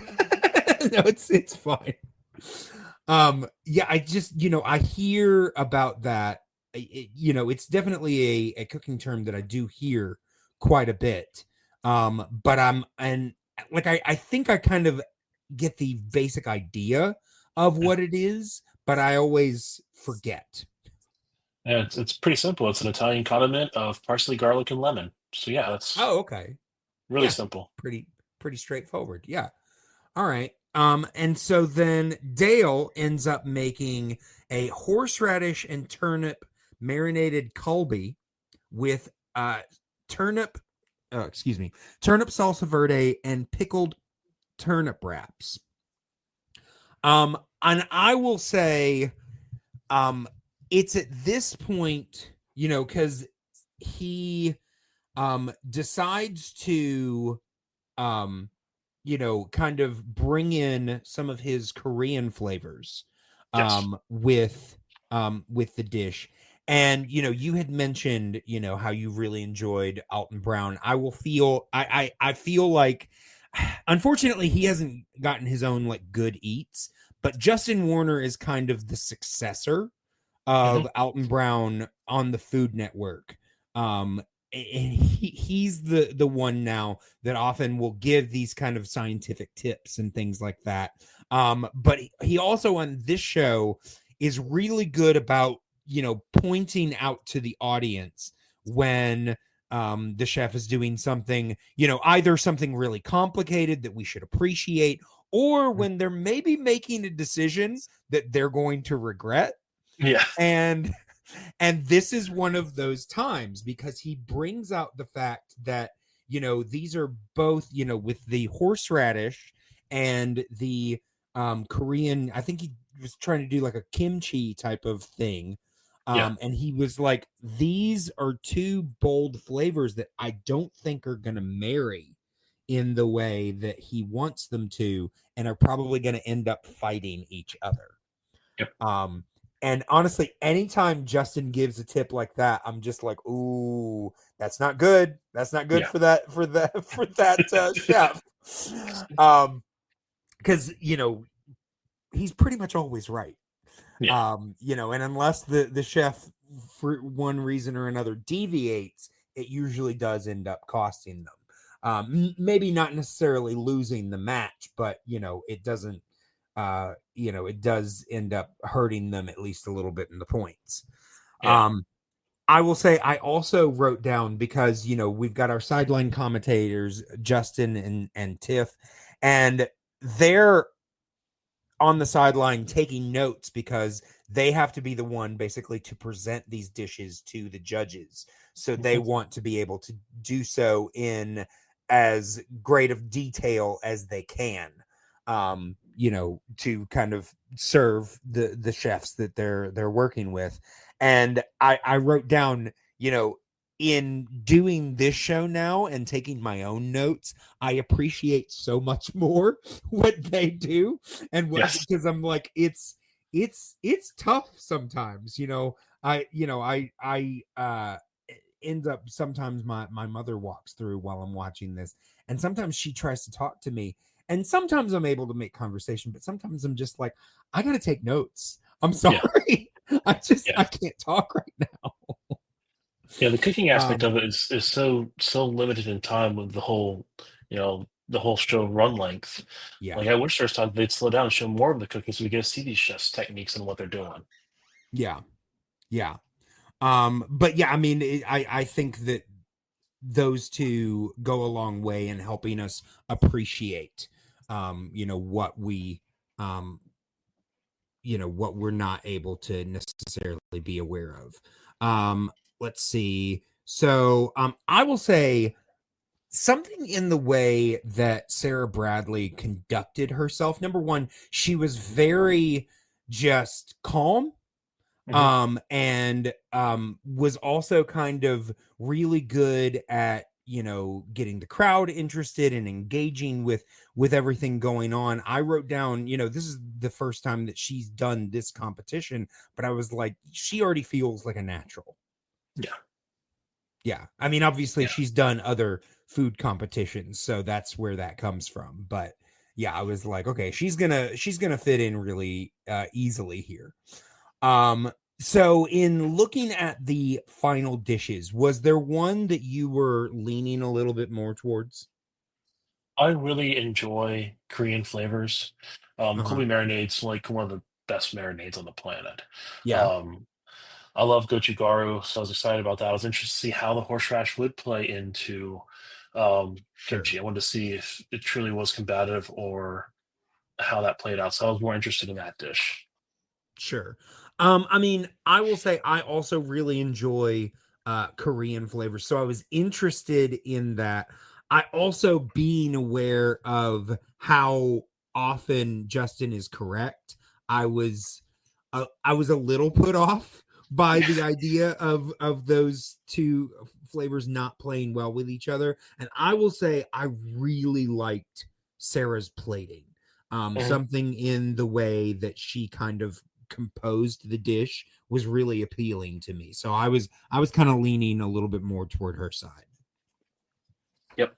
No, it's fine. Yeah, I just, I hear about that. It's definitely a cooking term that I do hear quite a bit. But and like I think I kind of get the basic idea of what it is, but I always forget. Yeah, it's pretty simple. It's an Italian condiment of parsley, garlic, and lemon. So yeah, that's Oh, okay. really Yeah, simple. pretty straightforward. Yeah. All right. And so then Dale ends up making a horseradish and turnip marinated Colby with turnip, turnip salsa verde and pickled turnip wraps. And I will say, it's at this point, because he decides to kind of bring in some of his Korean flavors Yes. with the dish. And you had mentioned, how you really enjoyed Alton Brown. I feel like unfortunately he hasn't gotten his own like good eats, but Justin Warner is kind of the successor Hmm. of Alton Brown on the Food Network. And he's the one now that often will give these kind of scientific tips and things like that. But he also on this show is really good about pointing out to the audience when the chef is doing something, either something really complicated that we should appreciate, or when they're maybe making a decision that they're going to regret. Yeah. And this is one of those times, because he brings out the fact that these are both with the horseradish and the Korean, I think he was trying to do like a kimchi type of thing. Yeah. And he was like, these are two bold flavors that I don't think are going to marry in the way that he wants them to, and are probably going to end up fighting each other. Yep. And honestly, anytime Justin gives a tip like that, I'm just like, ooh, that's not good. That's not good Yeah. for that chef. Because he's pretty much always right. Yeah. And unless the chef for one reason or another deviates, it usually does end up costing them. Maybe not necessarily losing the match, but it doesn't. It does end up hurting them at least a little bit in the points. Yeah. I will say I also wrote down, because we've got our sideline commentators Justin and Tiff, and they're on the sideline taking notes, because they have to be the one basically to present these dishes to the judges. So they want to be able to do so in as great of detail as they can, to kind of serve the chefs that they're working with. And I wrote down, in doing this show now and taking my own notes, I appreciate so much more what they do, and what, Yes. because I'm like, it's tough sometimes. ends up sometimes my mother walks through while I'm watching this, and sometimes she tries to talk to me, and sometimes I'm able to make conversation, but sometimes I'm just like, I gotta take notes. I'm Yeah, sorry. I yeah, can't talk right now. yeah. The cooking aspect Um, of it is so limited in time with the whole show run length. yeah, Like I wish there's time they'd slow down and show more of the cooking so we get to see these chefs' techniques and what they're doing. yeah, yeah. But yeah, I mean, I think that those two go a long way in helping us appreciate, what we, um, what we're not able to necessarily be aware of. Um, let's see. So, I will say something in the way that Sarah Bradley conducted herself. Number one, she was very just calm, Hmm. and was also kind of really good at getting the crowd interested and engaging with everything going on. I wrote down, this is the first time that she's done this competition, but I was like, she already feels like a natural. Yeah, Yeah, I mean, obviously yeah. she's done other food competitions, so that's where that comes from. But yeah, I was like, okay, she's gonna fit in really easily here. um so in looking at the final dishes, was there one that you were leaning a little bit more towards? I really enjoy Korean flavors. Uh-huh. Kobe marinades like one of the best marinades on the planet. Yeah, Um, I love gochugaru, so I was excited about that. I was interested to see how the horseradish would play into sure. kimchi. I wanted to see if it truly was combative or how that played out. So I was more interested in that dish. Sure. I mean, I will say I also really enjoy Korean flavors. So I was interested in that. I also being aware of how often Justin is correct. I was a little put off by the idea of those two flavors not playing well with each other. And I will say I really liked Sarah's plating. Mhm. Something in the way that she kind of composed the dish was really appealing to me. So I was kind of leaning a little bit more toward her side. Yep.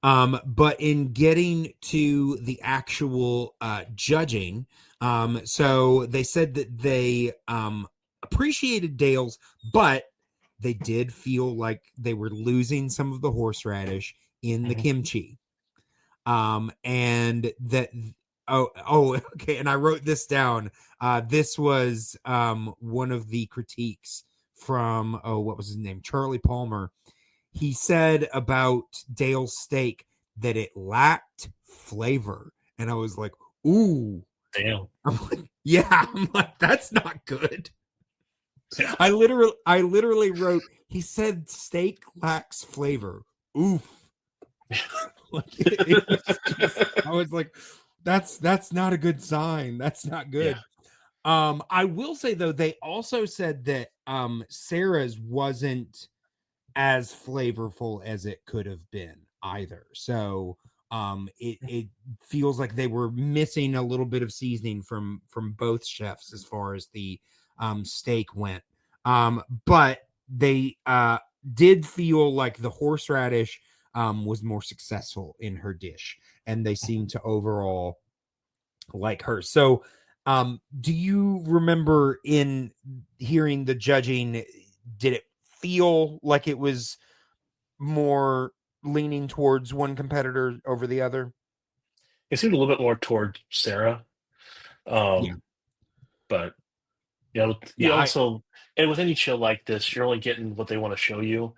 But in getting to the actual judging, so they said that they appreciated Dale's, but they did feel like they were losing some of the horseradish in the Mhm. kimchi. And that oh okay, and I wrote this down. This was one of the critiques from, oh, what was his name, Charlie Palmer. He said about Dale's steak that it lacked flavor, and I was like, ooh. Damn. I'm like, yeah. I'm like, that's not good. Yeah. I literally wrote, he said steak lacks flavor. Oof. Like, it was just, I was like, that's not a good sign. That's not Yeah. good. I will say though, they also said that Sarah's wasn't as flavorful as it could have been either. So it feels like they were missing a little bit of seasoning from both chefs as far as the steak went. But they did feel like the horseradish was more successful in her dish, and they seemed to overall like her. So do you remember in hearing the judging, did it feel like it was more leaning towards one competitor over the other? It seemed a little bit more toward Sarah. Yeah. Um, but Yeah, you also, and with any show like this, you're only getting what they want to show you.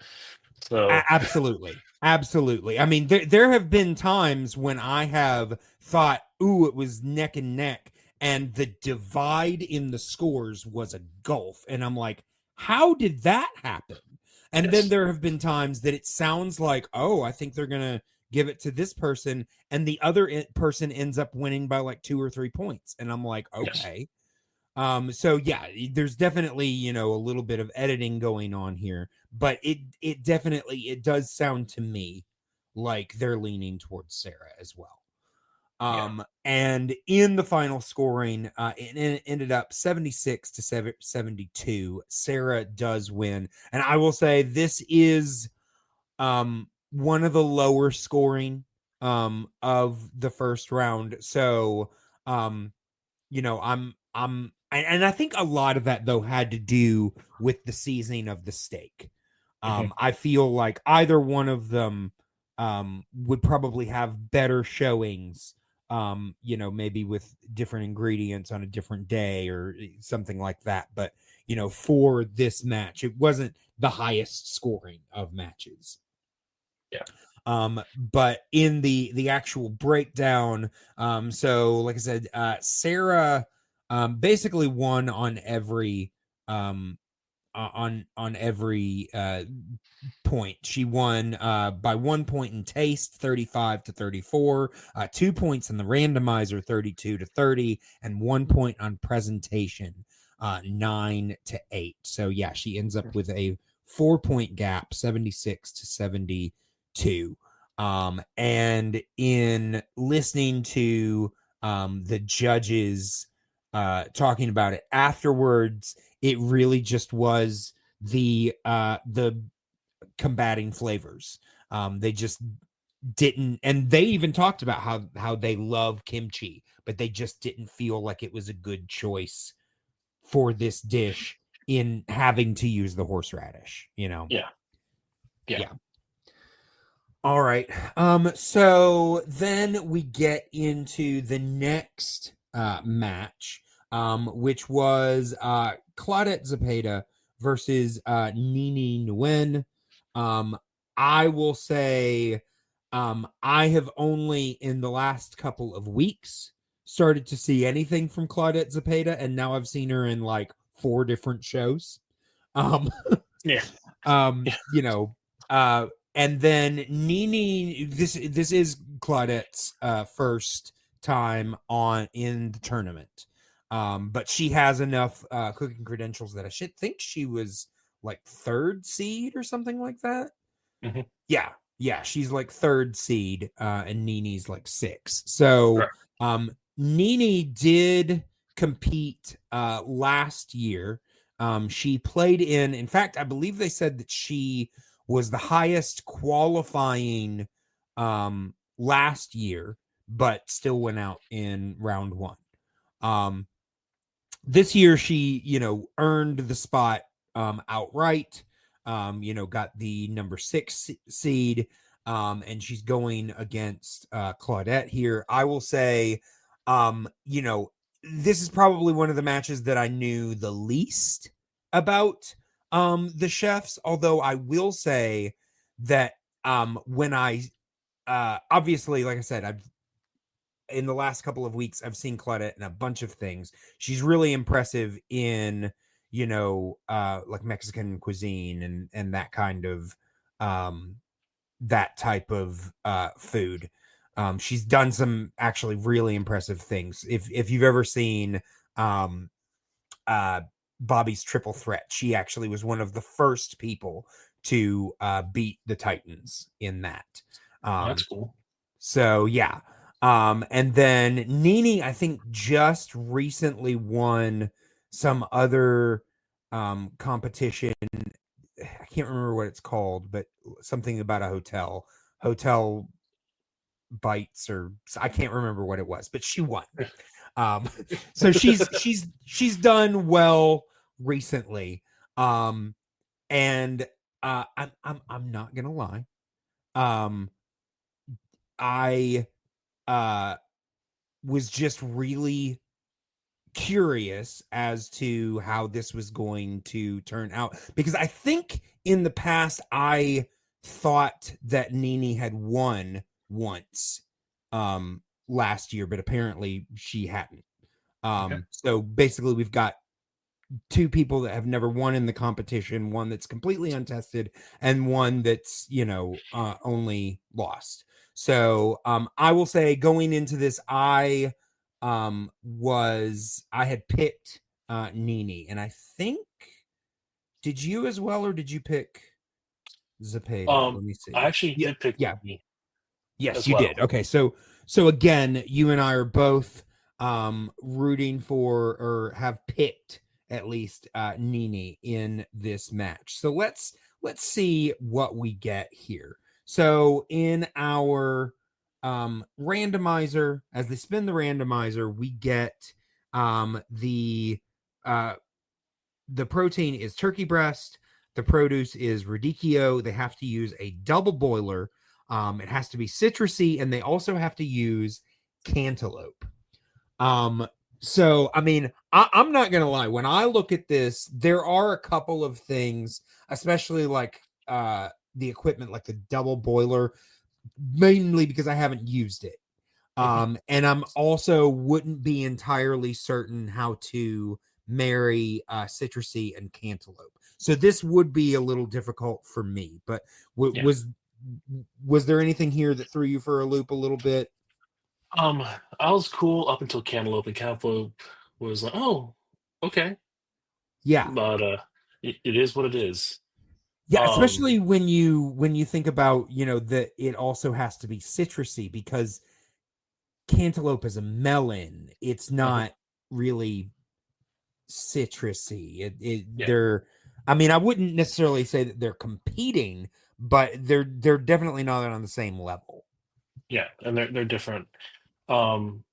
So absolutely. Absolutely. I mean, there have been times when I have thought, ooh, it was neck and neck, and the divide in the scores was a gulf. And I'm like, how did that happen? And then yes, there have been times that it sounds like, oh, I think they're gonna give it to this person, and the other person ends up winning by like 2 or 3 points. And I'm like, yes. okay. So yeah, there's definitely, a little bit of editing going on here, but it definitely, it does sound to me like they're leaning towards Sarah as well. Yeah. And in the final scoring, it ended up 76 to 72. Sarah does win. And I will say this is one of the lower scoring of the first round. So and I think a lot of that though had to do with the seasoning of the steak. I feel like either one of them would probably have better showings, maybe with different ingredients on a different day or something like that. But for this match, it wasn't the highest scoring of matches. Yeah. But in the actual breakdown, so like I said, Sarah basically won on every on every point. She won by 1 point in taste, 35 to 34, 2 points in the randomizer, 32 to 30, and 1 point on presentation, 9 to 8. So yeah, she ends up with a 4-point gap, 76 to 72. And in listening to the judges talking about it afterwards, it really just was the combating flavors. They just didn't, and they even talked about how they love kimchi, but they just didn't feel like it was a good choice for this dish in having to use the horseradish. Yeah. All right. So then we get into the next match, which was Claudette Zepeda versus Nini Nguyen. I will say I have only in the last couple of weeks started to see anything from Claudette Zepeda, and now I've seen her in like 4 different shows. Yeah. And then Nini, this is Claudette's first time in the tournament. But she has enough cooking credentials that I should think she was like 3rd seed or something like that. Yeah, she's like 3rd seed, and Nini's like 6. So Nini did compete last year. She played in fact, I believe they said that she was the highest qualifying last year, but still went out in round 1. This year she, earned the spot outright, got the number 6 seed, and she's going against Claudette here. I will say, this is probably one of the matches that I knew the least about the chefs, although I will say that when I obviously, like I said, I've in the last couple of weeks I've seen Claudette in a bunch of things. She's really impressive in like Mexican cuisine and that kind of that type of food. She's done some actually really impressive things. If you've ever seen Bobby's Triple Threat, she actually was one of the first people to beat the Titans in that. That's cool. So yeah. And then Nini, I think, just recently won some other competition. I can't remember what it's called, but something about a hotel bites, or I can't remember what it was, but she won. So she's done well recently. And I'm not gonna lie. I was just really curious as to how this was going to turn out, because I think in the past I thought that Nini had won once last year, but apparently she hadn't. So basically we've got 2 people that have never won in the competition, one that's completely untested and one that's only lost. So I will say, going into this, I had picked Nini, and I think, did you as well, or did you pick Zepeda? Let me see. I actually did pick Yeah. me Yes, as you well. did. Okay, so So again, you and I are both rooting for, or have picked at least, Nini in this match. So let's see what we get here. So in our randomizer, as they spin the randomizer, we get uh the protein is turkey breast, the produce is radicchio. They have to use a double boiler. It has to be citrusy, and they also have to use cantaloupe. Um, so I mean, I'm not gonna lie. When I look at this, there are a couple of things, especially like the equipment, like the double boiler, mainly because I haven't used it. Mhm. And I'm also wouldn't be entirely certain how to marry citrusy and cantaloupe. So this would be a little difficult for me. But Yeah. was there anything here that threw you for a loop a little bit? Um, I was cool up until Cantaloupe, and Cantaloupe was like, "Oh, okay," Yeah. but it is what it is. Yeah, Um, especially when you think about, that it also has to be citrusy, because cantaloupe is a melon. It's mhm, not really citrusy. yeah, They're, I mean, I wouldn't necessarily say that they're competing, but they're definitely not on the same level. yeah, and they're different. Um,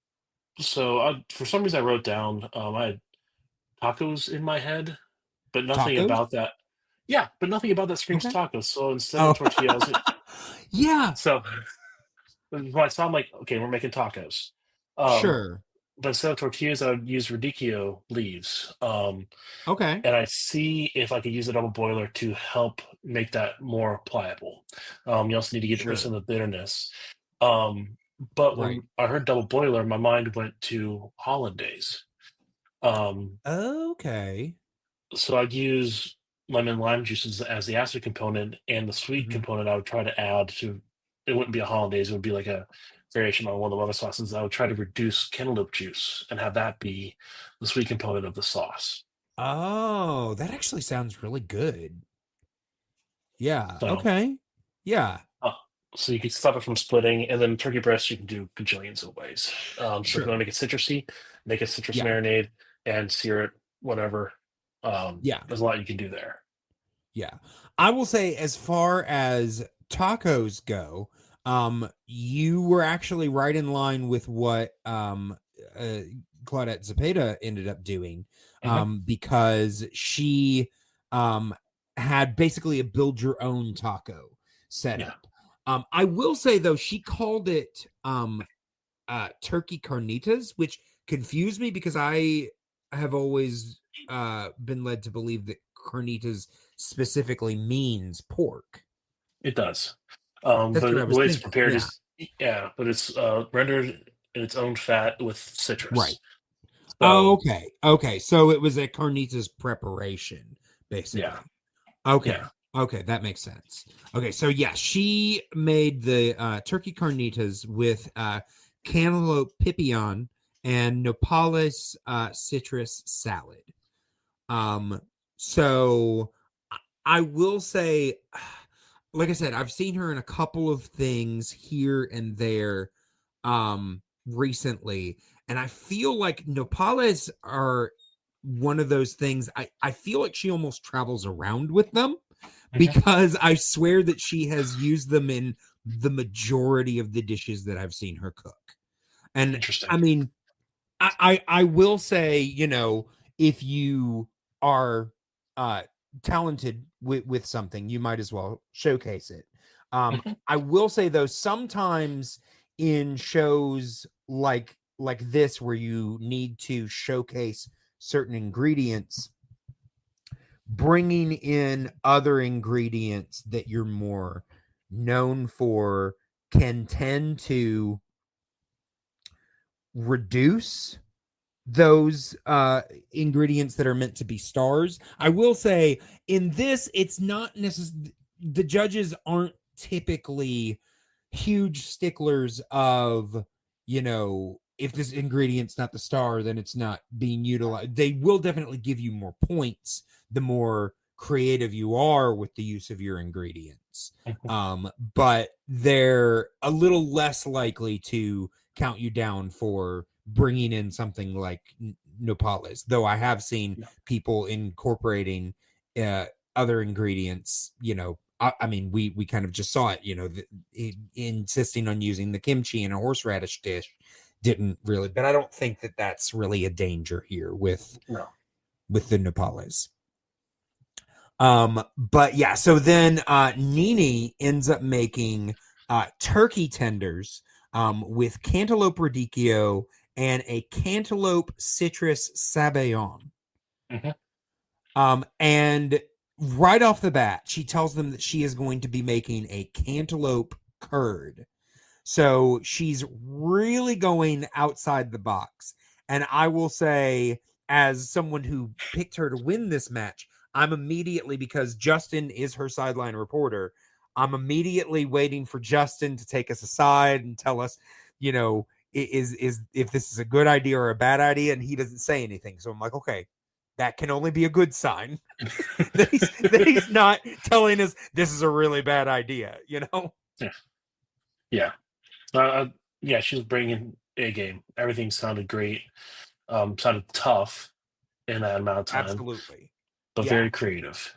so for some reason I wrote down I had tacos in my head, but nothing Tacos? about that. Yeah, but nothing about that screams Okay. tacos. So instead of Oh. tortilla, Yeah, so when I saw, I'm like, okay, we're making tacos. Um, sure. but instead of tortillas, I would use radicchio leaves. Okay. And I see if I could use a double boiler to help make that more pliable. You also need to get rid of Sure. some of the bitterness. Um, but Right. when I heard double boiler, my mind went to hollandaise. Um, Okay. so I'd use lemon lime juices as the acid component, and the sweet Mhm. component I would try to add to. It wouldn't be a hollandaise; it would be like a variation on one of the other sauces. I would try to reduce cantaloupe juice and have that be the sweet component of the sauce. Oh, that actually sounds really good. Yeah. So Okay. Yeah. Uh, so you can stop it from splitting, and then turkey breast you can do gajillions of ways. So if you want Sure. to make it citrusy, make a citrus Yeah. marinade and sear it, whatever. Yeah. There's a lot you can do there. Yeah. I will say, as far as tacos go, you were actually right in line with what uh Claudette Zepeda ended up doing, Hmm. because she um had basically a build your own taco Yeah. setup. I will say though, she called it turkey carnitas, which confused me because I have always been led to believe that carnitas specifically means pork. It does. That's what I But the was way it's thinking. prepared Yeah. is, yeah, but it's rendered in its own fat with Right. citrus. Oh, So okay. Okay. So it was a carnitas preparation, yeah, basically. Okay. yeah, Okay, that makes sense. Okay, so yeah, she made the turkey carnitas with cantaloupe pipion and nopales citrus salad. Um, so I will say, like I said, I've seen her in a couple of things here and there recently, and I feel like nopales are one of those things. I feel like she almost travels around with them, hmm, because I swear that she has used them in the majority of the dishes that I've seen her cook. And interesting. I mean, I will say, if you are uh talented with something, you might as well showcase it. Hmm. I will say though, sometimes in shows like this, where you need to showcase certain ingredients, bringing in other ingredients that you're more known for can tend to reduce those ingredients that are meant to be stars. I will say, in this, it's not necessarily, the judges aren't typically huge sticklers of, if this ingredient's not the star, then it's not being utilized. They will definitely give you more points the more creative you are with the use of your ingredients. Mhm. But they're a little less likely to count you down for bringing in something like nopales, though I have seen Yeah. people incorporating other ingredients. I mean, we kind of just saw it, insisting on using the kimchi in a horseradish dish didn't really, but I don't think that that's really a danger here with No. the nopales. But yeah, so then Nini ends up making turkey tenders with cantaloupe radicchio and a cantaloupe citrus sabayon. Mhm. And right off the bat, she tells them that she is going to be making a cantaloupe curd. So she's really going outside the box. And I will say, as someone who picked her to win this match, I'm immediately, because Justin is her sideline reporter, I'm immediately waiting for Justin to take us aside and tell us, is if this is a good idea or a bad idea, and he doesn't say anything. So I'm like, okay, that can only be a good sign. that he's not telling us this is a really bad idea, Yeah. Yeah. Yeah, she was bringing a game. Everything sounded great. Sounded tough in that amount of time, Absolutely. but Yeah. very creative.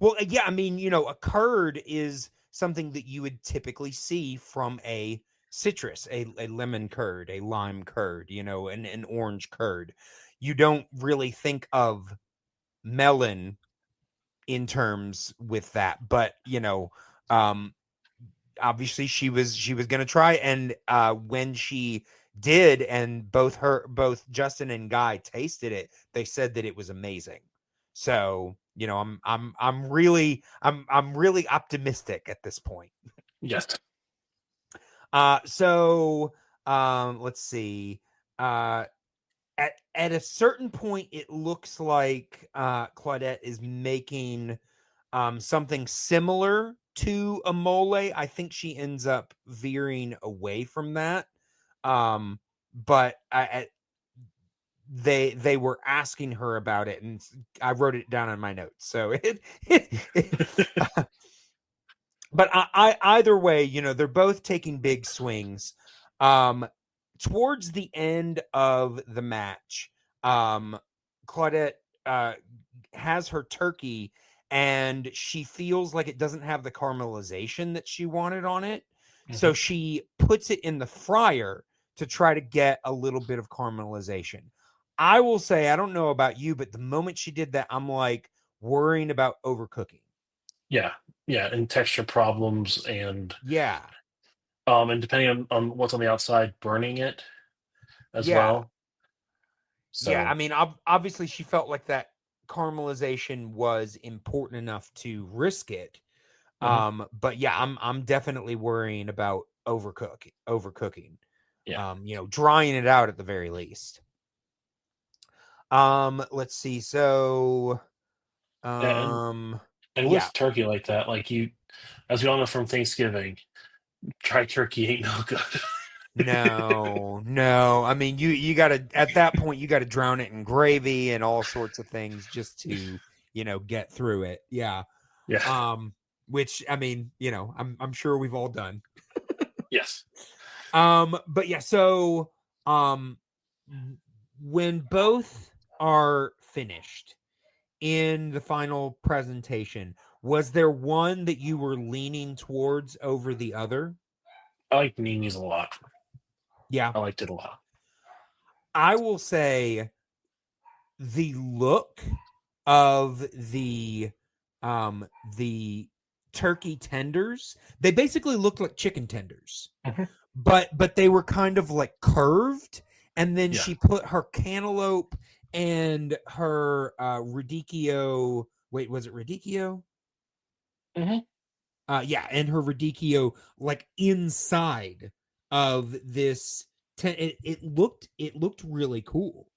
Well, yeah, I mean, a curd is something that you would typically see from a citrus, a lemon curd, a lime curd, an orange curd. You don't really think of melon in terms with that, but um obviously she was going to try, and when she did, and both Justin and Guy tasted it, they said that it was amazing. So I'm really optimistic at this point. Yes. So let's see. At a certain point, it looks like Claudette is making something similar to a mole. I think she ends up veering away from that. But they were asking her about it, and I wrote it down in my notes. So but either way, they're both taking big swings. Towards the end of the match, Claudette has her turkey, and she feels like it doesn't have the caramelization that she wanted on it. So Mhm. she puts it in the fryer to try to get a little bit of caramelization. I will say, I don't know about you, but the moment she did that, I'm like worrying about overcooking. Yeah. Yeah, and texture problems Yeah. and depending on what's on the outside, burning it as Yeah. well. Yeah. I So, mean, obviously, she felt like that caramelization was important enough to risk it. mhm. But yeah, I'm definitely worrying about overcooking. Yeah. Drying it out at the very least. Let's see. So, Yeah, and yeah, with turkey like that, like as we all know from Thanksgiving, dry turkey ain't no good. no, no. I mean, you gotta, at that point, you gotta drown it in gravy and all sorts of things just to, get through it. Yeah. Yeah. Which, I mean, I'm sure we've all done. Yes. But yeah, so um when both are finished in the final presentation, was there one that you were leaning towards over the other? I like Nini's a lot. Yeah. I liked it a lot. I will say the look of um the turkey tenders, they basically looked like chicken tenders. Mhm. But they were kind of like curved, and then Yeah. she put her cantaloupe and her radicchio, wait, was it radicchio? Mhm. Yeah, and her radicchio like inside of this it looked really cool.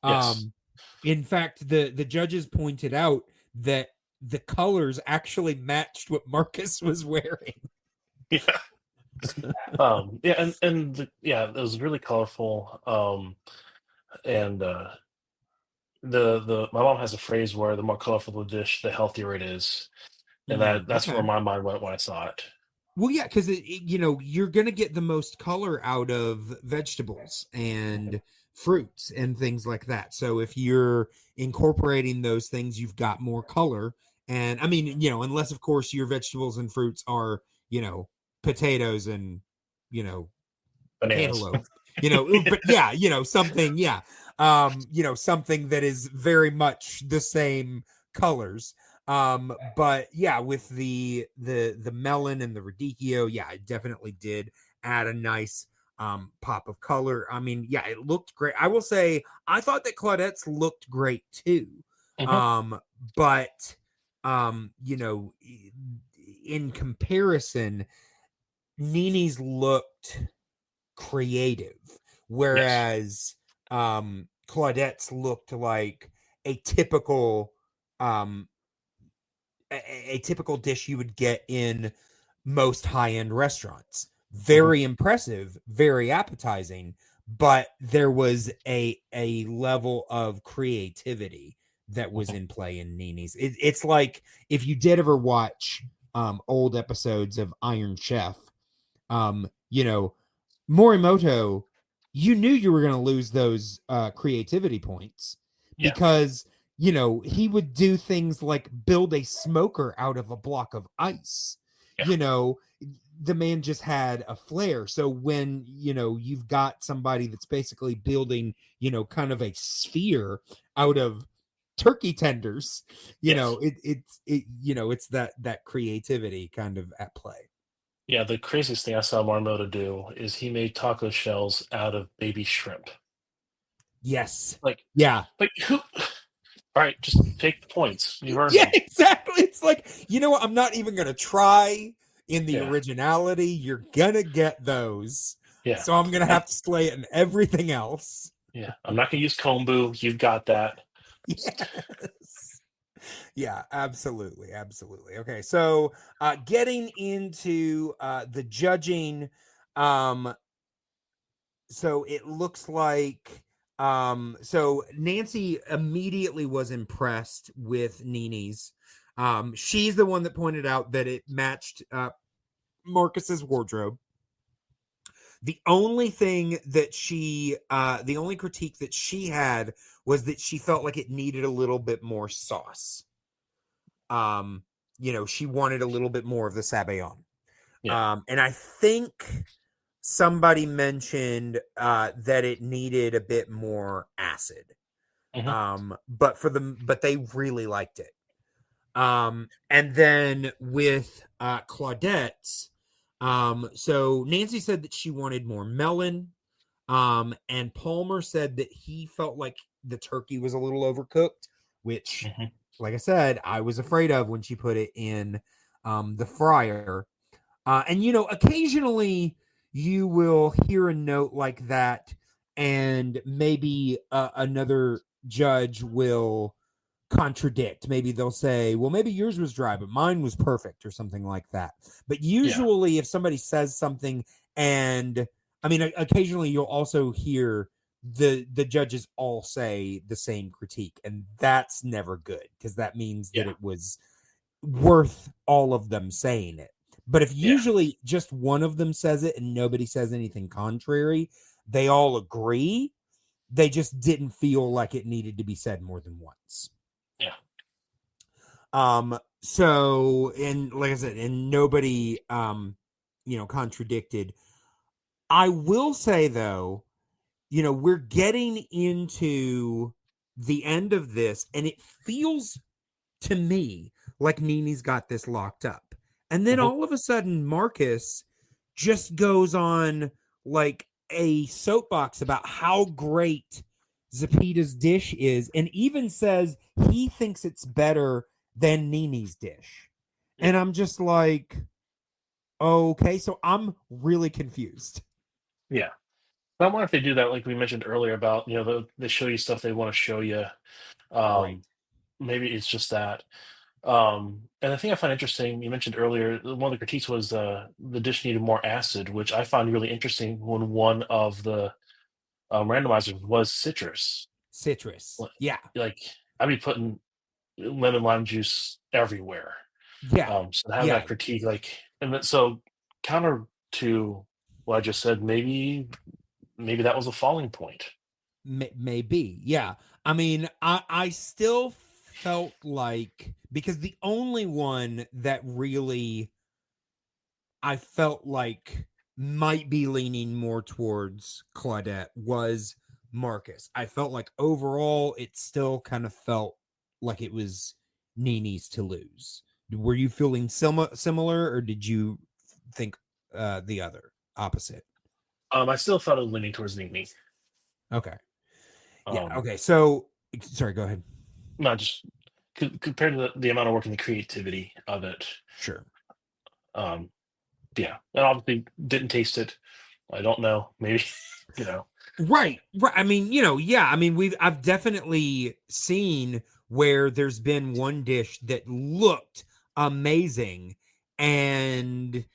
Yes. um in fact, the judges pointed out that the colors actually matched what Marcus was wearing. Yeah. Yeah, yeah, it was really colorful. And the my mom has a phrase where the more colorful the dish, the healthier it is, and that's where Okay. my mind went when I saw it. Well, yeah, because you're gonna get the most color out of vegetables Mhm. and fruits and things like that. So if you're incorporating those things, you've got more color. And I mean, unless of course your vegetables and fruits are, you know, potatoes and, you know, Bananas. cantaloupe, but yeah, something, yeah, something that is very much the same colors. But yeah, with the melon and the radicchio, yeah, it definitely did add a nice pop of color. I mean, yeah, it looked great. I will say I thought that Claudette's looked great too. Mhm. But in comparison, Nini's looked creative, Yes. whereas Claudette's looked like a typical um a typical dish you would get in most high-end restaurants. Mhm. Very impressive, very appetizing, but there was a level of creativity that was Mhm. in play in Nini's. It's like if you did ever watch old episodes of Iron Chef, um, you know, Morimoto, you knew you were going to lose those creativity points Yeah. because, he would do things like build a smoker out of a block of ice. Yeah. You know, the man just had a flair. So when, you've got somebody that's basically building, kind of a sphere out of turkey tenders, Yes. it's that creativity kind of at play. Yeah, the craziest thing I saw Marmoto do is he made taco shells out of baby shrimp. Yes. Like, Yeah. who? All right, just take the points. You've earned Yeah, them. exactly. It's like, you know what? I'm not even going to try in the Yeah, originality. You're going to get those. yeah. So I'm going to I'm, have to slay it in everything else. yeah, I'm not gonna use kombu. You've got that. Yes. Yeah, absolutely. Absolutely. Okay. So getting into the judging, um, so it looks like so Nancy immediately was impressed with Nini's. She's the one that pointed out that it matched Marcus's wardrobe. The only critique that she had was that she felt like it needed a little bit more sauce. um she wanted a little bit more of the sabayon. Yeah. And I think somebody mentioned that it needed a bit more acid. Hmm. But they really liked it. And then with Claudette's, so Nancy said that she wanted more melon. And Palmer said that he felt like the turkey was a little overcooked, which, Hmm. like I said, I was afraid of when she put it in the fryer. And occasionally you will hear a note like that, and maybe another judge will contradict. Maybe they'll say, well, maybe yours was dry, but mine was perfect, or something like that. But Yeah. usually, if somebody says something, and I mean, occasionally you'll also hear the judges all say the same critique, and that's never good because that means that Yeah. it was worth all of them saying it. But if Yeah. usually just one of them says it and nobody says anything contrary, they all agree. They just didn't feel like it needed to be said more than once. Yeah. So, and like I said, and nobody contradicted. I will say though, we're getting into the end of this, and it feels to me like Nini's got this locked up. And then Hmm. all of a sudden, Marcus just goes on like a soapbox about how great Zapita's dish is, and even says he thinks it's better than Nini's dish. Yeah. And I'm just like, okay, so I'm really confused. Yeah. But I wonder if they do that, like we mentioned earlier about they show you stuff they want to show you. Right. Um, maybe it's just that. And the thing I find interesting, you mentioned earlier, one of the critiques was the dish needed more acid, which I found really interesting when one of the randomizers was citrus. citrus. Yeah. Like I'd be putting lemon lime juice everywhere. Yeah. So to have Yeah. that critique, like, and then so counter to what I just said, maybe that was a falling point. Maybe. Yeah. I mean, I still felt like, because the only one that really I felt like might be leaning more towards Claudette was Marcus. I felt like overall it still kind of felt like it was Nini's to lose. Were you feeling similar, or did you think the other opposite? I still felt it was leaning towards Nini. Okay. Yeah. Um, Okay. So, sorry, go ahead. Not just compared to the amount of work and the creativity of it. Sure. Um, yeah, and obviously didn't taste it. I don't know. Maybe you know. Right. Right. I mean, yeah. I mean, I've definitely seen where there's been one dish that looked amazing, and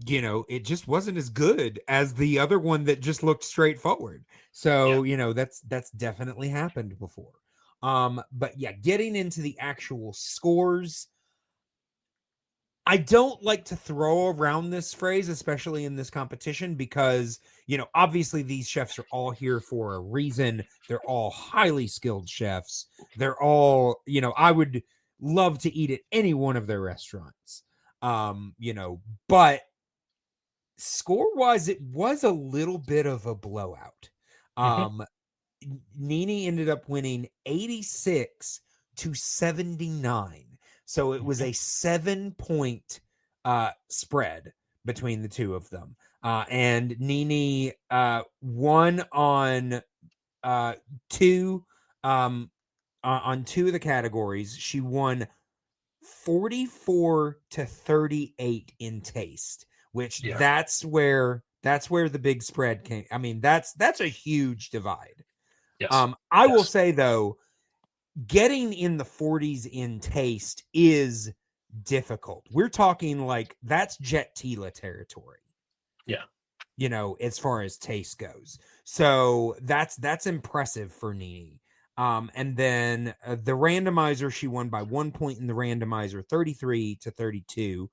it just wasn't as good as the other one that just looked straightforward. Yeah. So, that's definitely happened before. But yeah, getting into the actual scores, I don't like to throw around this phrase, especially in this competition, because, obviously these chefs are all here for a reason. They're all highly skilled chefs. They're all, I would love to eat at any one of their restaurants. But score wise, it was a little bit of a blowout. Hmm. Nini ended up winning 86-79. So it was a 7-point spread between the two of them. And Nini won two on two of the categories. She won 44-38 in taste, which Yeah. that's where the big spread came. I mean, that's a huge divide. Yes. I will Yes. say though, getting in the 40s in taste is difficult. We're talking like that's Jet Tila territory, Yeah. as far as taste goes. So that's impressive for Nini. And then the randomizer, she won by 1 point in the randomizer, 33-32.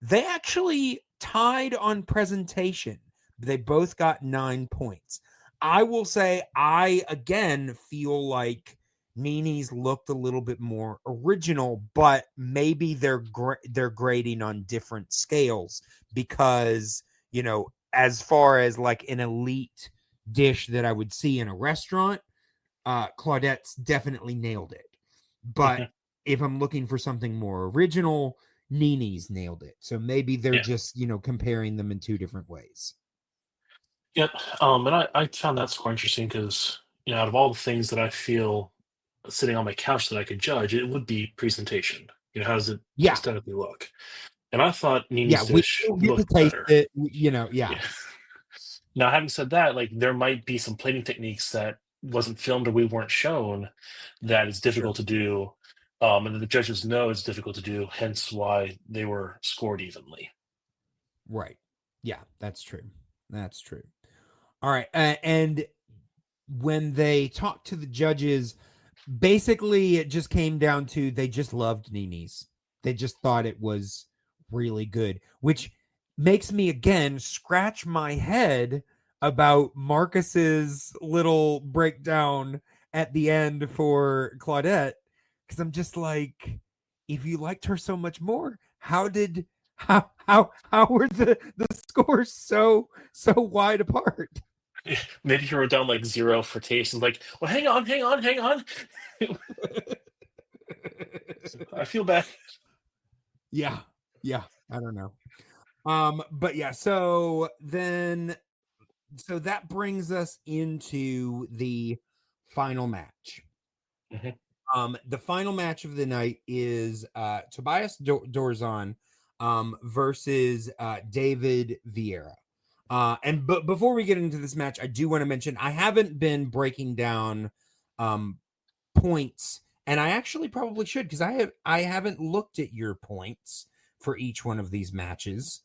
They actually tied on presentation. They both got 9 points. I will say, I again feel like Nini's looked a little bit more original, but maybe they're grading on different scales because, as far as like an elite dish that I would see in a restaurant, Claudette's definitely nailed it. But Hmm. if I'm looking for something more original, Nini's nailed it. So maybe they're Yeah. just, comparing them in two different ways. Yep. And I found that score interesting because out of all the things that I feel sitting on my couch that I could judge, it would be presentation. How does it Yeah. aesthetically look? And I thought Yeah. Nini's We dish don't get to looked taste better. it. Yeah. Yeah. Now, having said that, like there might be some plating techniques that wasn't filmed or we weren't shown that is Sure. difficult to do, and that the judges know it's difficult to do. Hence, why they were scored evenly. Right. Yeah, that's true. That's true. All right. And when they talked to the judges, basically it just came down to they just loved Nini's. They just thought it was really good, which makes me again scratch my head about Marcus's little breakdown at the end for Claudette, because I'm just like, if you liked her so much more, how were the scores so wide apart? Maybe he wrote down like 0 for taste and like, well, hang on, hang on, hang on. I feel bad. Yeah. Yeah. I don't know. But yeah, so that brings us into the final match. Mhm. The final match of the night is Tobias Dorzon versus David Vieira. But before we get into this match, I do want to mention I haven't been breaking down points, and I actually probably should, because I haven't looked at your points for each one of these matches.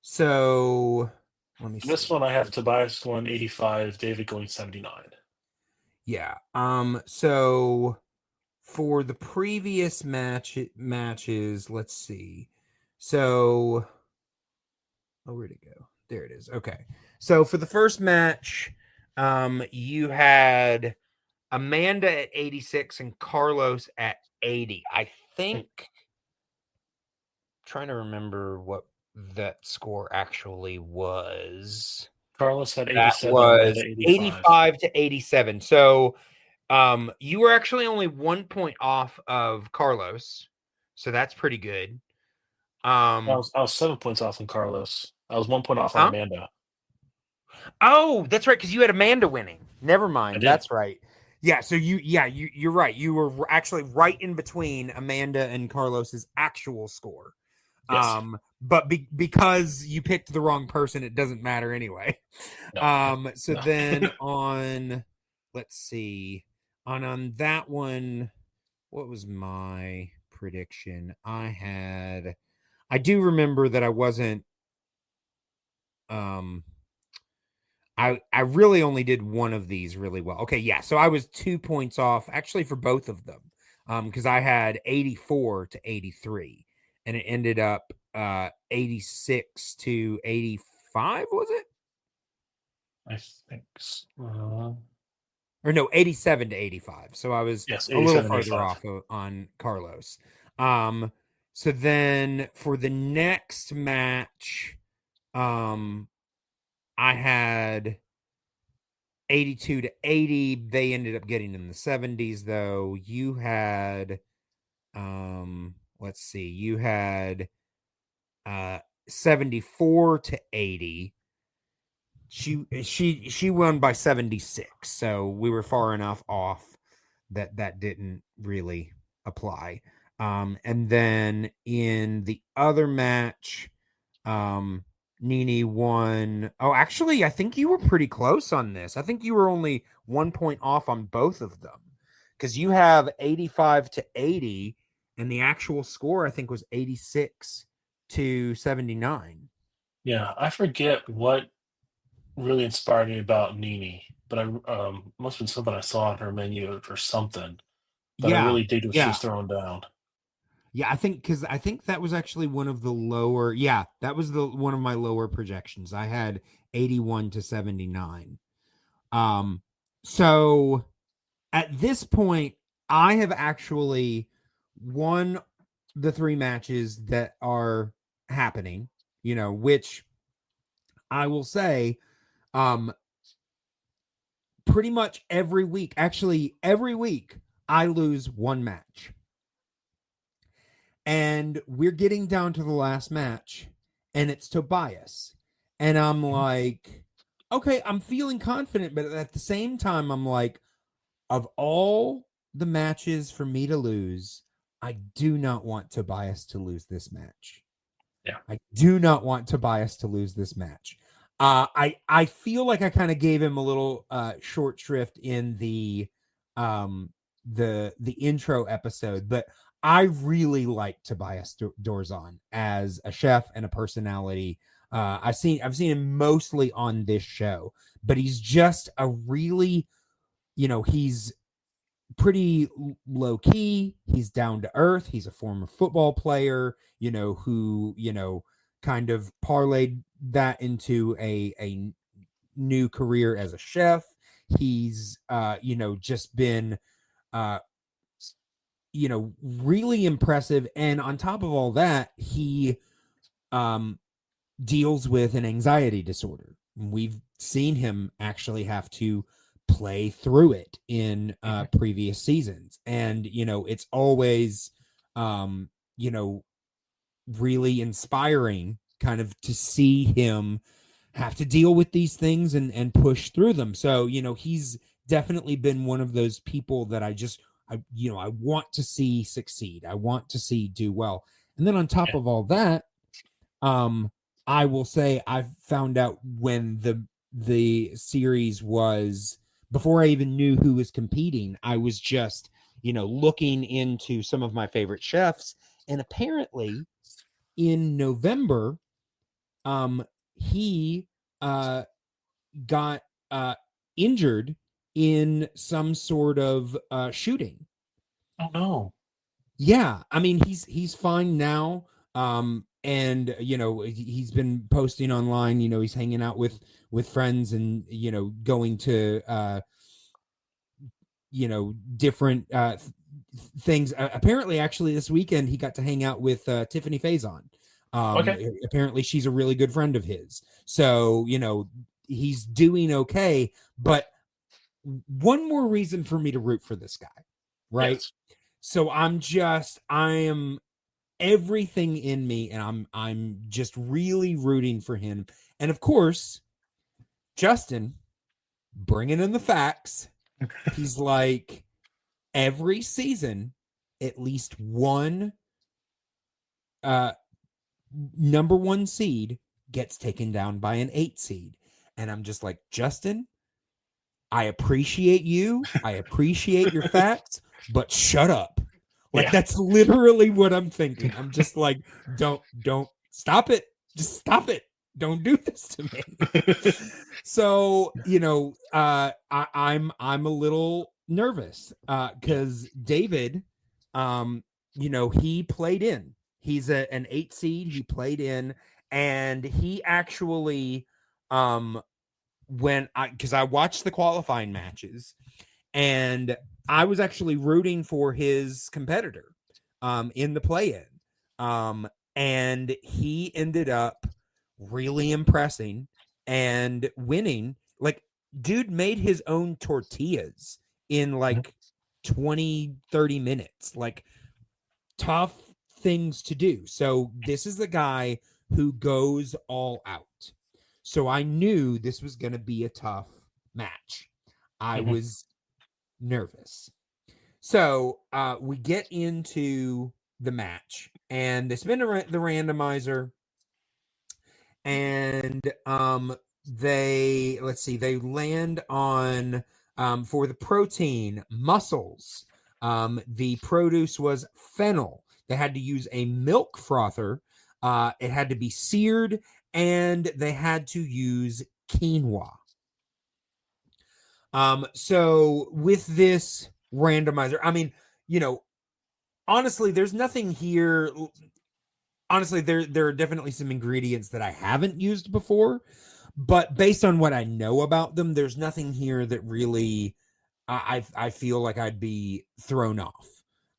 So Let me This see. one I have Tobias going 85, David going 79. Yeah. So for the previous matches, let's see. So, oh, where'd it go? There it is. Okay. So for the first match, you had Amanda at 86 and Carlos at 80. I think, trying to remember what that score actually was. Carlos had That 87, Amanda was 85. 85 to 87. So you were actually only 1 point off of Carlos. So that's pretty good. I was 7 points off on Carlos. I was 1 point off on Huh? Amanda. Oh, that's right, because you had Amanda winning. Never mind. I did. That's right. Yeah, so you're right. You were actually right in between Amanda and Carlos's actual score. Yes. But because you picked the wrong person, it doesn't matter anyway. No. So No. then on, let's see, on that one, what was my prediction? I do remember that I wasn't, I really only did one of these really well. Okay, yeah, so I was 2 points off actually for both of them, because I had 84 to 83, and it ended up 86 to 85. Was it? I think so. Or no, 87 to 85. So I was Yes, a little 87, farther 85. off on Carlos. So then for the next match, I had 82 to 80. They ended up getting in the 70s though. You had let's see. You had 74 to 80. She won by 76. So we were far enough off that didn't really apply. And then in the other match, Nini won. Oh, actually, I think you were pretty close on this. I think you were only 1 point off on both of them because you have 85 to 80, and the actual score I think was 86 to 79. Yeah, I forget what really inspired me about Nini, but I must have been something I saw on her menu or something. But I Yeah, really dig what yeah. she's throwing down. Yeah, I think that was actually one of the lower. Yeah, that was the one of my lower projections. I had 81 to 79. So at this point, I have actually won the 3 matches that are happening, which I will say, um, pretty much every week, actually every week, I lose 1 match. And we're getting down to the last match, and it's Tobias. And I'm Mhm. like, okay, I'm feeling confident, but at the same time, I'm like, of all the matches for me to lose, I do not want Tobias to lose this match. Yeah. I do not want Tobias to lose this match. I feel like I kind of gave him a little short shrift in um the intro episode, but I really like Tobias Dorzon as a chef and a personality. I've seen him mostly on this show, but he's just a really, he's pretty low key. He's down to earth. He's a former football player, who, kind of parlayed that into a new career as a chef. He's, just been, uh, really impressive. And on top of all that, he, um, deals with an anxiety disorder. We've seen him actually have to play through it in Mhm. previous seasons. And, it's always, um, really inspiring kind of to see him have to deal with these things and push through them. So, he's definitely been one of those people that I want to see succeed. I want to see do well. And then on top Yeah. of all that, um, I will say I found out when the series was, before I even knew who was competing. I was just, looking into some of my favorite chefs, and apparently in November, he got injured in some sort of shooting. Oh no. Yeah, I mean he's fine now. And he's been posting online, he's hanging out with friends and going to different things. Apparently actually this weekend he got to hang out with Tiffany Faison. Okay. Apparently she's a really good friend of his. So, he's doing okay, but one more reason for me to root for this guy, right? Yes. So I am everything in me, and I'm just really rooting for him. And of course, Justin bringing in the facts. He's like, every season, at least one number 1 seed gets taken down by an 8 seed. And I'm just like, Justin, I appreciate you. I appreciate your facts, but shut up. Like, Yeah. that's literally what I'm thinking. I'm just like, don't stop it. Just stop it. Don't do this to me. So, I'm a little nervous because David, he played in. He's an 8 seed. He played in, and he actually, because I watched the qualifying matches, and I was actually rooting for his competitor in the play-in. And he ended up really impressing and winning. Like, dude made his own tortillas in like 20-30 minutes. Like, tough things to do. So this is the guy who goes all out. So I knew this was going to be a tough match. I Mhm. was nervous. So we get into the match, and they spin the randomizer, and they land on for the protein mussels. The produce was fennel. They had to use a milk frother. It had to be seared, and they had to use quinoa. So with this randomizer, I mean, honestly, there's nothing here. Honestly, there are definitely some ingredients that I haven't used before, but based on what I know about them, there's nothing here that really I feel like I'd be thrown off.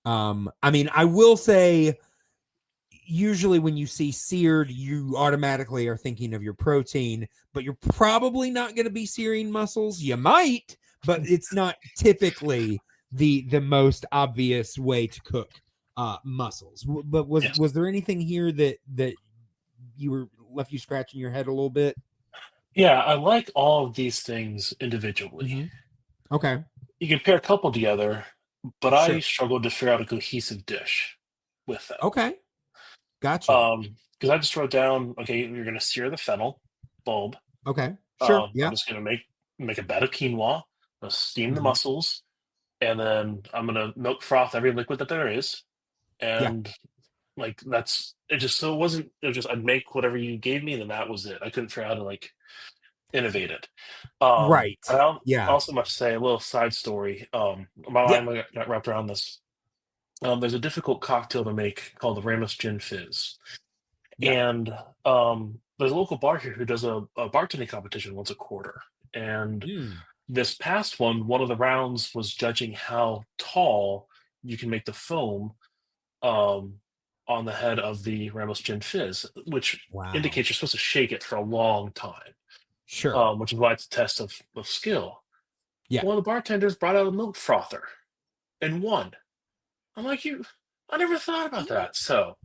I mean, I will say, usually when you see seared, you automatically are thinking of your protein, but you're probably not going to be searing mussels. You might, but it's not typically the most obvious way to cook mussels. But Yes. was there anything here that you were left you scratching your head a little bit? Yeah, I like all of these things individually. Mm-hmm. Okay, You can pair a couple together, but I sure. struggled to figure out a cohesive dish with them. Okay, gotcha. Because I just wrote down, okay, you're gonna sear the fennel bulb. Okay, sure. I'm Yep. just gonna make a bed of quinoa, steam the Mm-hmm. mussels, and then I'm gonna milk froth every liquid that there is, Yeah. and like that's it. Just so it was just I'd make whatever you gave me, and then that was it. I couldn't figure out how to like innovate it. Right. I Yeah. also must say a little side story. My Yeah. mind got wrapped around this. There's a difficult cocktail to make called the Ramos Gin Fizz, Yeah. and there's a local bar here who does a bartending competition once a quarter. And Mm. this past one of the rounds was judging how tall you can make the foam um, on the head of the Ramos Gin Fizz, which Wow. indicates you're supposed to shake it for a long time, Sure. which is why it's a test of skill. Yeah. One of the bartenders brought out a milk frother and won. I'm like, I never thought about that. So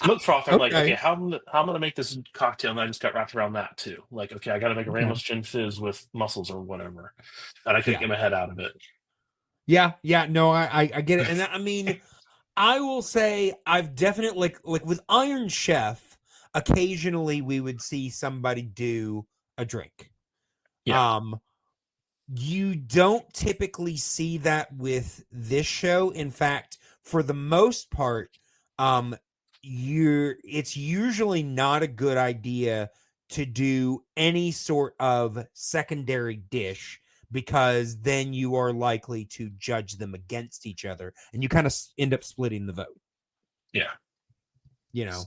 milk frother, I'm like, okay, Okay. how I'm gonna make this cocktail? And I just got wrapped around that too. Like, okay, I got to make a Okay. Ramos Gin Fizz with mussels or whatever, and I couldn't Yeah. get my head out of it. Yeah. Yeah. No, I get it. And I mean, I will say I've definitely like with Iron Chef, occasionally we would see somebody do a drink. Yeah. Um, you don't typically see that with this show. In fact, for the most part, it's usually not a good idea to do any sort of secondary dish, because then you are likely to judge them against each other and you kind of end up splitting the vote. Yeah. You know,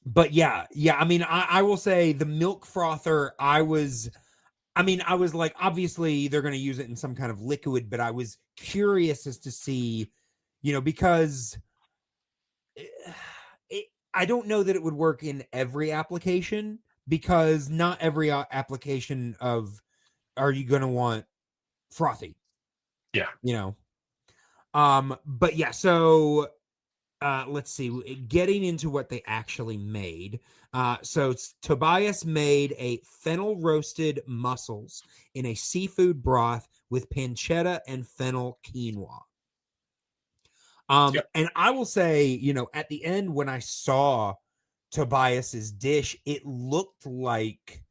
but yeah, I mean, I will say the milk frother, I was like, obviously they're going to use it in some kind of liquid, but I was curious as to see, because I don't know that it would work in every application, because not every application of are you going to want frothy. Yeah. But yeah, so let's see, getting into what they actually made. So Tobias made a fennel roasted mussels in a seafood broth with pancetta and fennel quinoa. Yep. And I will say, at the end when I saw Tobias's dish, it looked like,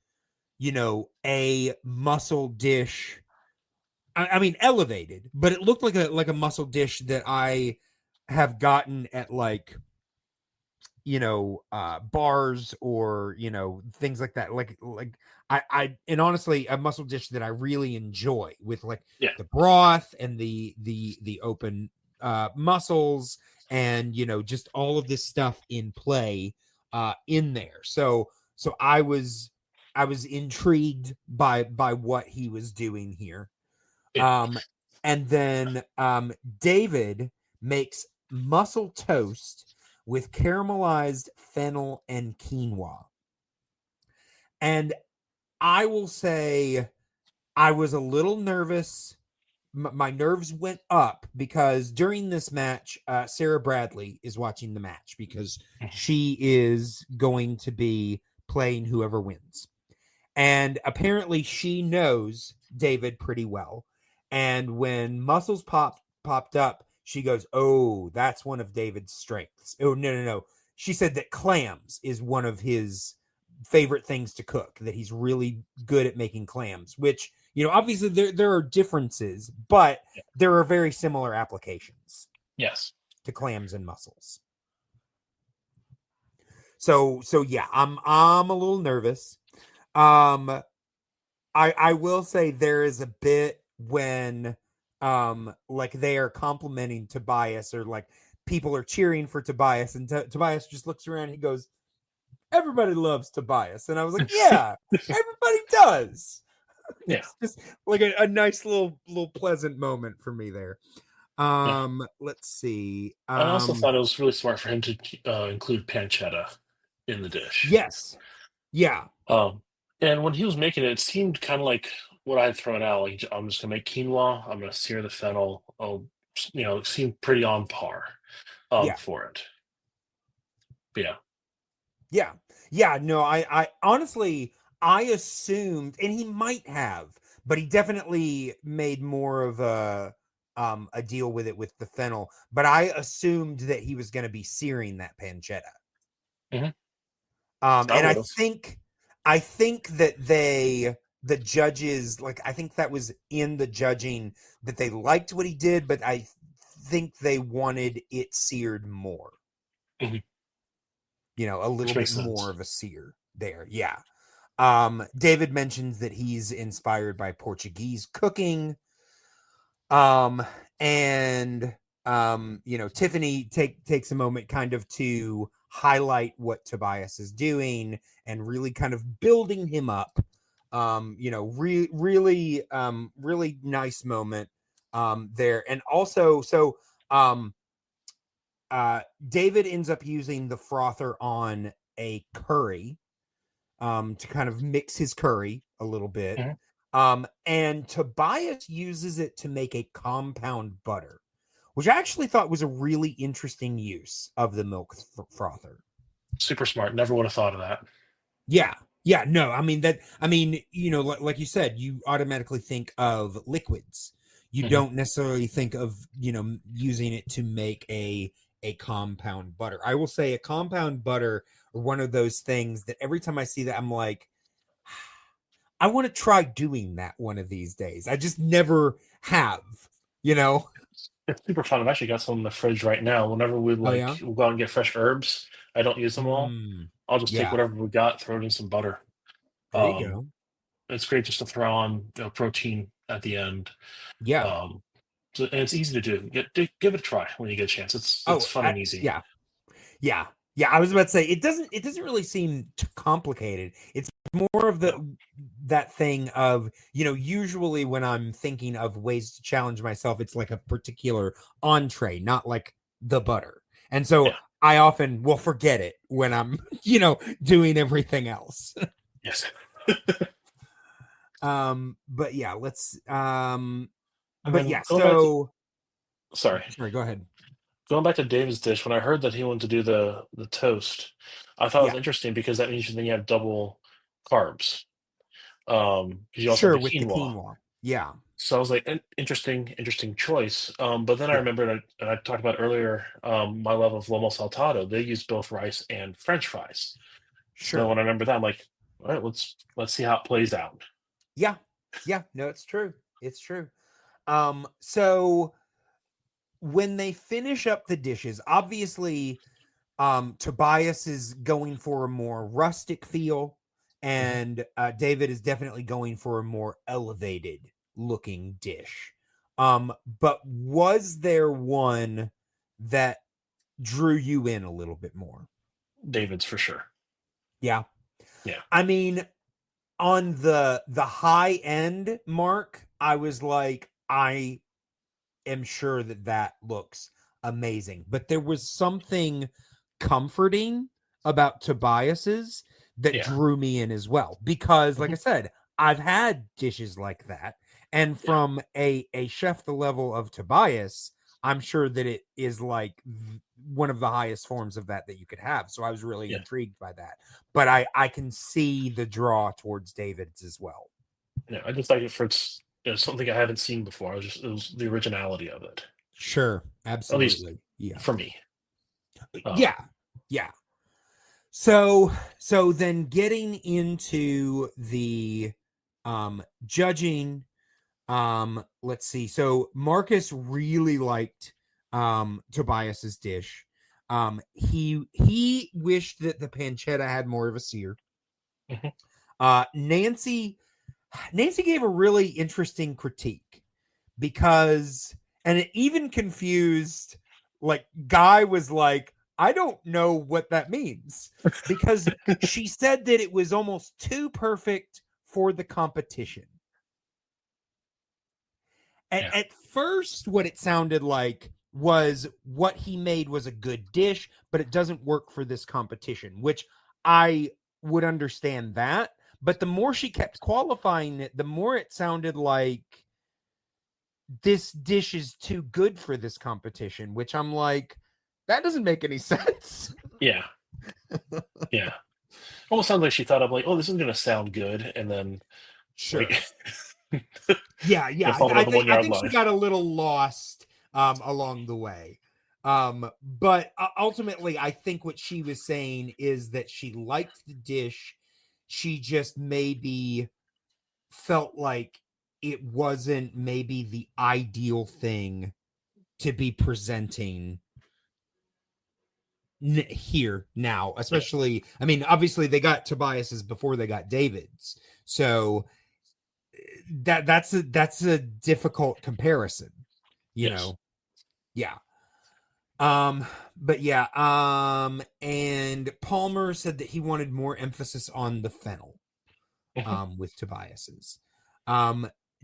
a mussel dish. I mean, elevated, but it looked like a mussel dish that I have gotten at like, bars or, things like that. Like and honestly, a mussel dish that I really enjoy, with like Yeah. the broth and the open mussels, and, just all of this stuff in play in there. So I was intrigued by what he was doing here. Yeah. And then David makes mussel toast with caramelized fennel and quinoa. And I will say I was a little nervous. My nerves went up because during this match, Sarah Bradley is watching the match because she is going to be playing whoever wins. And apparently she knows David pretty well. And when Muscles popped up, she goes, "Oh, that's one of David's strengths." Oh, no. She said that clams is one of his favorite things to cook, that he's really good at making clams, which, obviously there are differences, but there are very similar applications. Yes. To clams and mussels. So yeah, I'm a little nervous. I will say there is a bit when like they are complimenting Tobias, or like people are cheering for Tobias, and Tobias just looks around and he goes, "Everybody loves Tobias." And I was like, yeah, everybody does. Yeah. It's just like a nice little pleasant moment for me there. Let's see. I also thought it was really smart for him to include pancetta in the dish. Yes. Yeah. And when he was making it, it seemed kind of like what I'd thrown out. Like, I'm just gonna make quinoa. I'm gonna sear the fennel. It seemed pretty on par Yeah. for it. But Yeah. No, I honestly, I assumed, and he might have, but he definitely made more of a deal with it with the fennel. But I assumed that he was going to be searing that pancetta. Mhm. And I would've. think that the judges, like, I think that was in the judging, that they liked what he did, but I think they wanted it seared more. Mhm. A little Which bit makes more sense. of a sear there. Yeah. David mentions that he's inspired by Portuguese cooking. And Tiffany takes a moment kind of to highlight what Tobias is doing and really kind of building him up. Really nice moment there. And also, so David ends up using the frother on a curry to kind of mix his curry a little bit. Mhm. And Tobias uses it to make a compound butter, which I actually thought was a really interesting use of the milk frother. Super smart. Never would have thought of that. Yeah. No, I mean, like you said, you automatically think of liquids. You Mhm. don't necessarily think of, using it to make a compound butter. I will say a compound butter are one of those things that every time I see that, I'm like, I want to try doing that one of these days. I just never have, you know? It's super fun. I've actually got some in the fridge right now. Whenever we Oh yeah. we'll go out and get fresh herbs, I don't use them all. Mm, I'll just take yeah. whatever we got, throw it in some butter. There you Um, go. it's great just to throw on protein at the end. Yeah. Um, and it's easy to do. Give it a try when you get a chance. It's Oh, fun and easy. yeah. Yeah. Yeah, I was about to say it doesn't really seem too complicated. It's more of No. that thing of, usually when I'm thinking of ways to challenge myself, it's like a particular entree, not like the butter. And so Yeah. I often will forget it when I'm, doing everything else. Yes. But yeah, let's And but then yeah, so sorry, sorry, go ahead. going back to David's dish, when I heard that he wanted to do the toast, I thought it was Yeah, interesting because that means then you have double carbs. Because you also have sure, the with the quinoa. quinoa. Yeah, So I was like, interesting choice. But then I yeah, remembered, and I talked about earlier, my love of lomo saltado. They use both rice and French fries. So sure. when I remember that, I'm like, all right, let's see how it plays out. Yeah. Yeah, no, it's true. It's true. So when they finish up the dishes, obviously, Tobias is going for a more rustic feel, Mhm. and David is definitely going for a more elevated looking dish. But was there one that drew you in a little bit more? David's for sure. Yeah. Yeah, I mean, on the high end mark, I was like, I am sure that looks amazing. But there was something comforting about Tobias's that yeah, drew me in as well. Because, like I mhm, said, I've had dishes like that. And yeah, from a chef the level of Tobias, I'm sure that it is like one of the highest forms of that you could have. So I was really yeah, intrigued by that. But I can see the draw towards David's as well. yeah. I just like it for something I haven't seen before. It was the originality of it, Sure, at least absolutely. Yeah. for me. Yeah. Um, Yeah. So then getting into the judging, let's see. So Marcus really liked Tobias's dish. He wished that the pancetta had more of a sear. mhm, Nancy gave a really interesting critique because, and it even confused, like, Guy was like, I don't know what that means, because she said that it was almost too perfect for the competition. yeah, At first, what it sounded like was what he made was a good dish, but it doesn't work for this competition, which I would understand that. But the more she kept qualifying it, the more it sounded like this dish is too good for this competition, which I'm like, that doesn't make any sense. yeah, yeah. Almost sounds like she thought of like, oh, this is gonna sound good, and then like, Sure. Yeah, yeah. fumbled I on the think 1 yard she line. got a little lost along the way. But ultimately, I think what she was saying is that she liked the dish. She just maybe felt like it wasn't maybe the ideal thing to be presenting here now, Yeah, especially, I mean, obviously they got Tobias's before they got David's, so that's a difficult comparison, you yes. know. Yeah. But yeah, and Palmer said that he wanted more emphasis on the fennel Mhm, with Tobias's.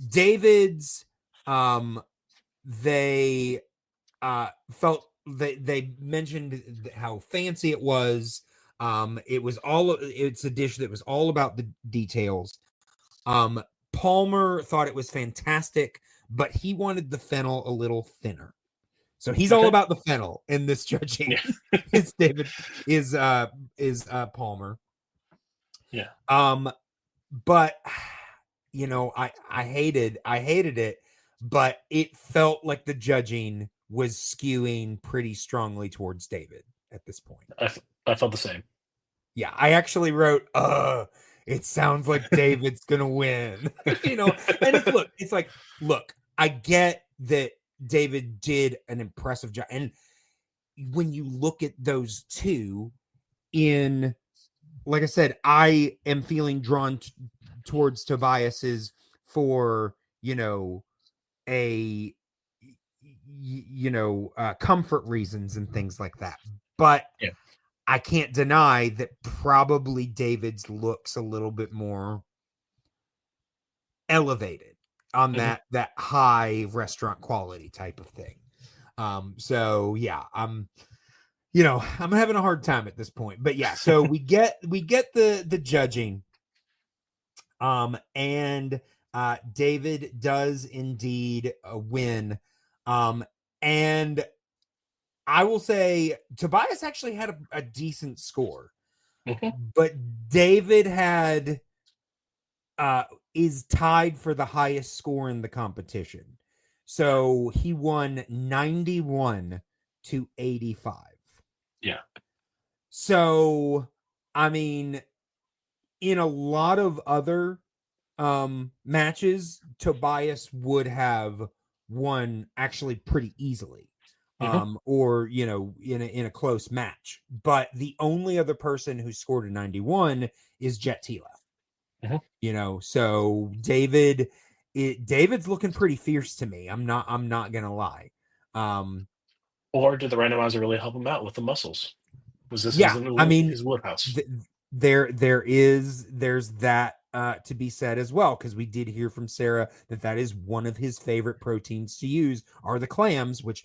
David's, um they felt, they mentioned how fancy it was. It's a dish that was all about the details. um Palmer thought it was fantastic, but he wanted the fennel a little thinner, so he's all okay. about the fennel in this judging. Yeah, It's David, is Palmer. yeah. um but I hated it, but it felt like the judging was skewing pretty strongly towards David at this point. I felt the same. Yeah, I actually wrote, it sounds like David's gonna win. And it's like, look, I get that David did an impressive job. And when you look at those two in, like I said, I am feeling drawn towards Tobias's for, a, comfort reasons and things like that. But Yeah. I can't deny that probably David's looks a little bit more elevated on that high restaurant quality type of thing. So yeah, I'm having a hard time at this point, but yeah, so we get the judging, and David does indeed win, and I will say Tobias actually had a decent score, but David had is tied for the highest score in the competition. So he won 91 to 85. Yeah. So, I mean, in a lot of other matches, Tobias would have won actually pretty easily. Or, in a close match. But the only other person who scored a 91 is Jet Tila. So David's looking pretty fierce to me. I'm not gonna lie. Or did the randomizer really help him out with the muscles? Was this Yeah, I mean, his wheelhouse? There's that to be said as well, because we did hear from Sarah that is one of his favorite proteins to use are the clams, which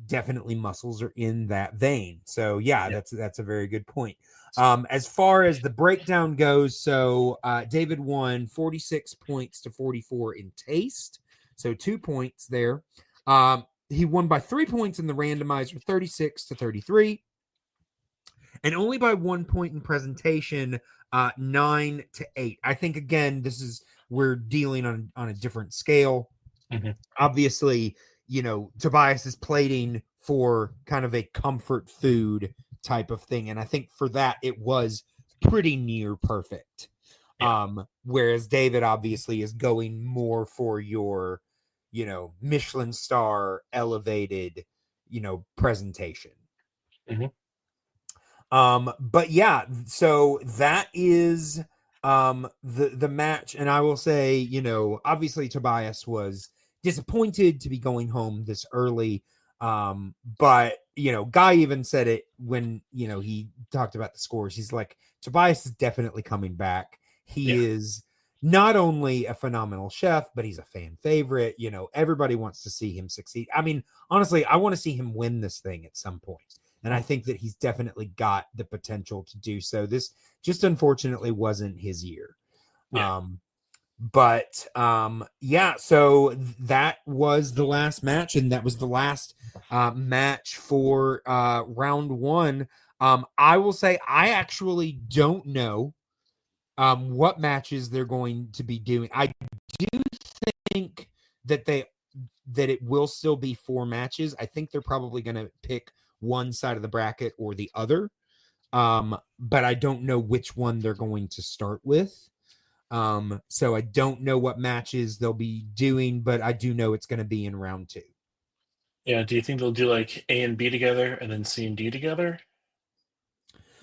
definitely muscles are in that vein. So yeah. That's a very good point. As far as the breakdown goes, so David won 46 points to 44 in taste, so 2 points there. He won by 3 points in the randomizer, 36 to 33. And only by 1 point in presentation, 9 to 8. I think, again, we're dealing on a different scale. Obviously, Tobias is plating for kind of a comfort food type of thing. And I think for that, it was pretty near perfect. Yeah. Whereas David obviously is going more for your, Michelin star elevated, presentation. But yeah, so that is the match. And I will say, obviously Tobias was disappointed to be going home this early. But Guy even said it when he talked about the scores. He's like, Tobias is definitely coming back. He is not only a phenomenal chef, but he's a fan favorite. Everybody wants to see him succeed. I mean, honestly, I want to see him win this thing at some point. And I think that he's definitely got the potential to do so. This just unfortunately wasn't his year. Yeah. So that was the last match, and that was the last match for round one. I will say I actually don't know what matches they're going to be doing. I do think that it will still be 4 matches. I think they're probably going to pick one side of the bracket or the other. But I don't know which one they're going to start with. So I don't know what matches they'll be doing, but I do know it's going to be in round 2. Yeah. Do you think they'll do like A and B together and then C and D together?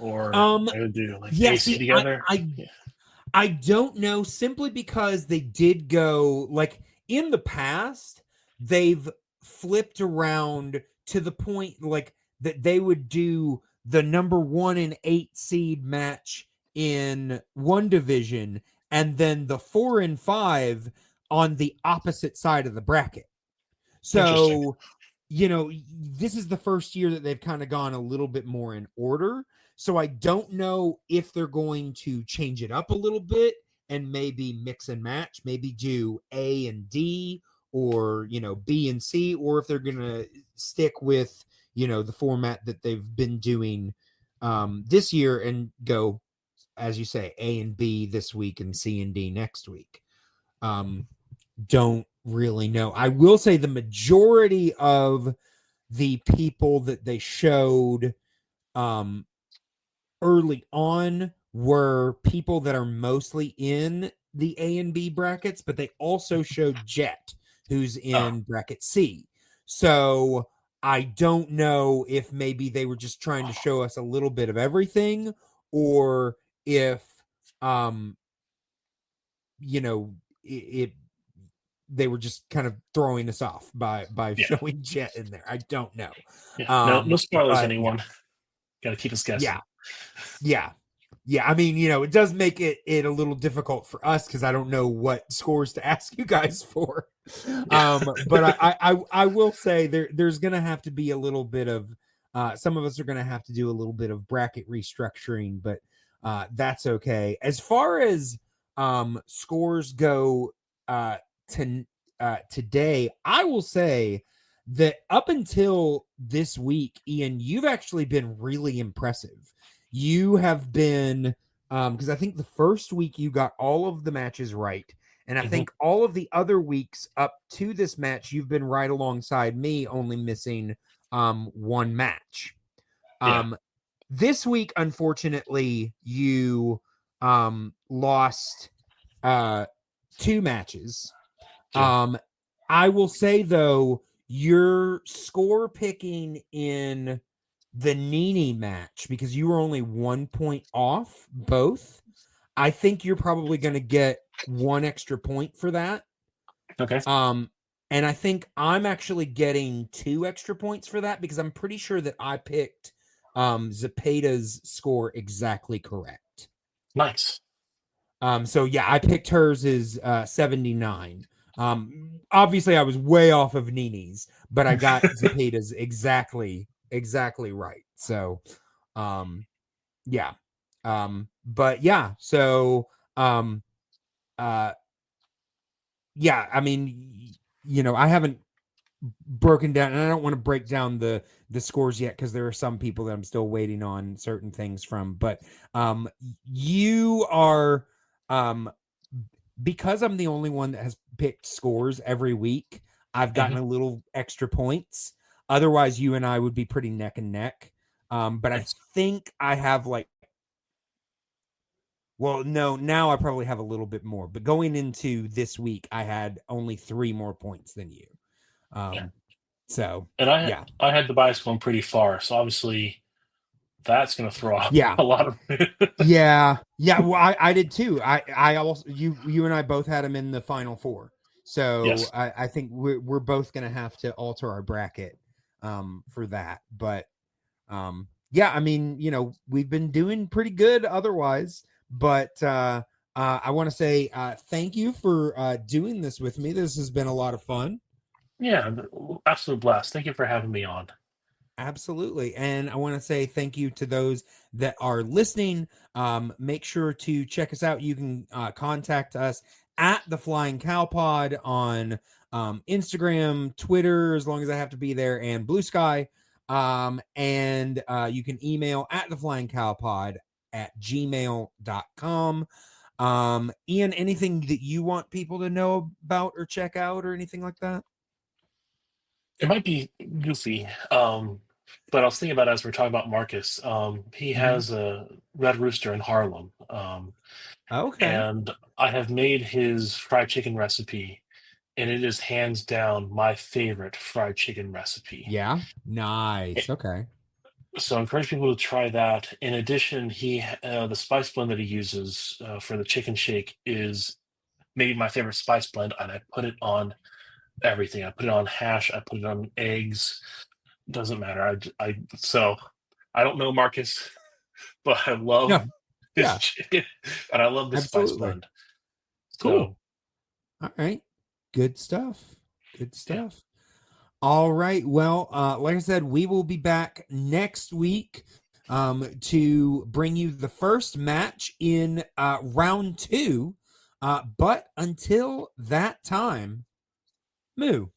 Or they would do like A, C together? I don't know, simply because they did go, like, in the past, they've flipped around to the point like that they would do the number 1 and 8 seed match in one division and then the 4 and 5 on the opposite side of the bracket. So, this is the first year that they've kind of gone a little bit more in order. So I don't know if they're going to change it up a little bit and maybe mix and match, maybe do A and D or, B and C, or if they're going to stick with, the format that they've been doing this year and go, as you say, A and B this week and C and D next week. Don't really know. I will say the majority of the people that they showed early on were people that are mostly in the A and B brackets, but they also showed Jet, who's in bracket C. So I don't know if maybe they were just trying to show us a little bit of everything, or if um you know it they were just kind of throwing us off by Yeah, showing Jet in there. I don't know. yeah. No spoilers, But yeah, anyone. Got to keep us yeah, guessing. yeah. Yeah, I mean, it does make it a little difficult for us because I don't know what scores to ask you guys for. Yeah. But I will say there's gonna have to be a little bit of some of us are gonna have to do a little bit of bracket restructuring, but that's okay. As far as scores go to today, I will say that up until this week, Ian, you've actually been really impressive. You have been because I think the first week you got all of the matches right, and I Mhm. think all of the other weeks up to this match you've been right alongside me, only missing one match. Yeah. This week, unfortunately, you lost two matches. Yeah. I will say though, your score picking in the Nini match, because you were only 1 point off both, I think you're probably going to get one extra point for that. Okay. Um, and I think I'm actually getting 2 extra points for that because I'm pretty sure that I picked Zepeda's score exactly correct. Nice. So yeah, I picked hers is 79. Obviously I was way off of Nini's, but I got Zepeda's exactly right. So yeah. But yeah, so uh yeah, I mean, I haven't broken down, and I don't want to break down the scores yet because there are some people that I'm still waiting on certain things from. But you are because I'm the only one that has picked scores every week, I've gotten Mhm. a little extra points. Otherwise, you and I would be pretty neck and neck. But I Nice. think I have well, no, now I probably have a little bit more. But going into this week, I had only 3 more points than you. Yeah. Um, so And yeah, I had the bias going pretty far, so obviously that's going to throw off yeah, a lot of. yeah. Well, I did too. I also you and I both had him in the final four. So Yes. I think we're both gonna have to alter our bracket for that. But yeah, I mean, we've been doing pretty good otherwise. But I want to say thank you for doing this with me. This has been a lot of fun. Yeah. Absolute blast. Thank you for having me on. Absolutely. And I want to say thank you to those that are listening. Make sure to check us out. You can contact us at the Flying Cow Pod on Instagram, Twitter, as long as I have to be there, and Blue Sky. And you can email at the Flying Cow Pod at gmail.com. Ian, anything that you want people to know about or check out or anything like that? It might be goofy, but I was thinking about it as we're talking about Marcus. He Mhm. has a Red Rooster in Harlem, Okay. and I have made his fried chicken recipe, and it is hands down my favorite fried chicken recipe. Yeah. Nice. Okay. So I encourage people to try that. In addition, the spice blend that he uses for the chicken shake is maybe my favorite spice blend, and I put it on everything. I put it on hash. I put it on eggs. Doesn't matter. So I don't know Marcus, but I love Yeah. his Yeah. chicken, and I love the spice Absolutely. blend. Cool. So All right. Good stuff. Good yeah, stuff. All right. Well, like I said, we will be back next week to bring you the first match in round two. But until that time, moo.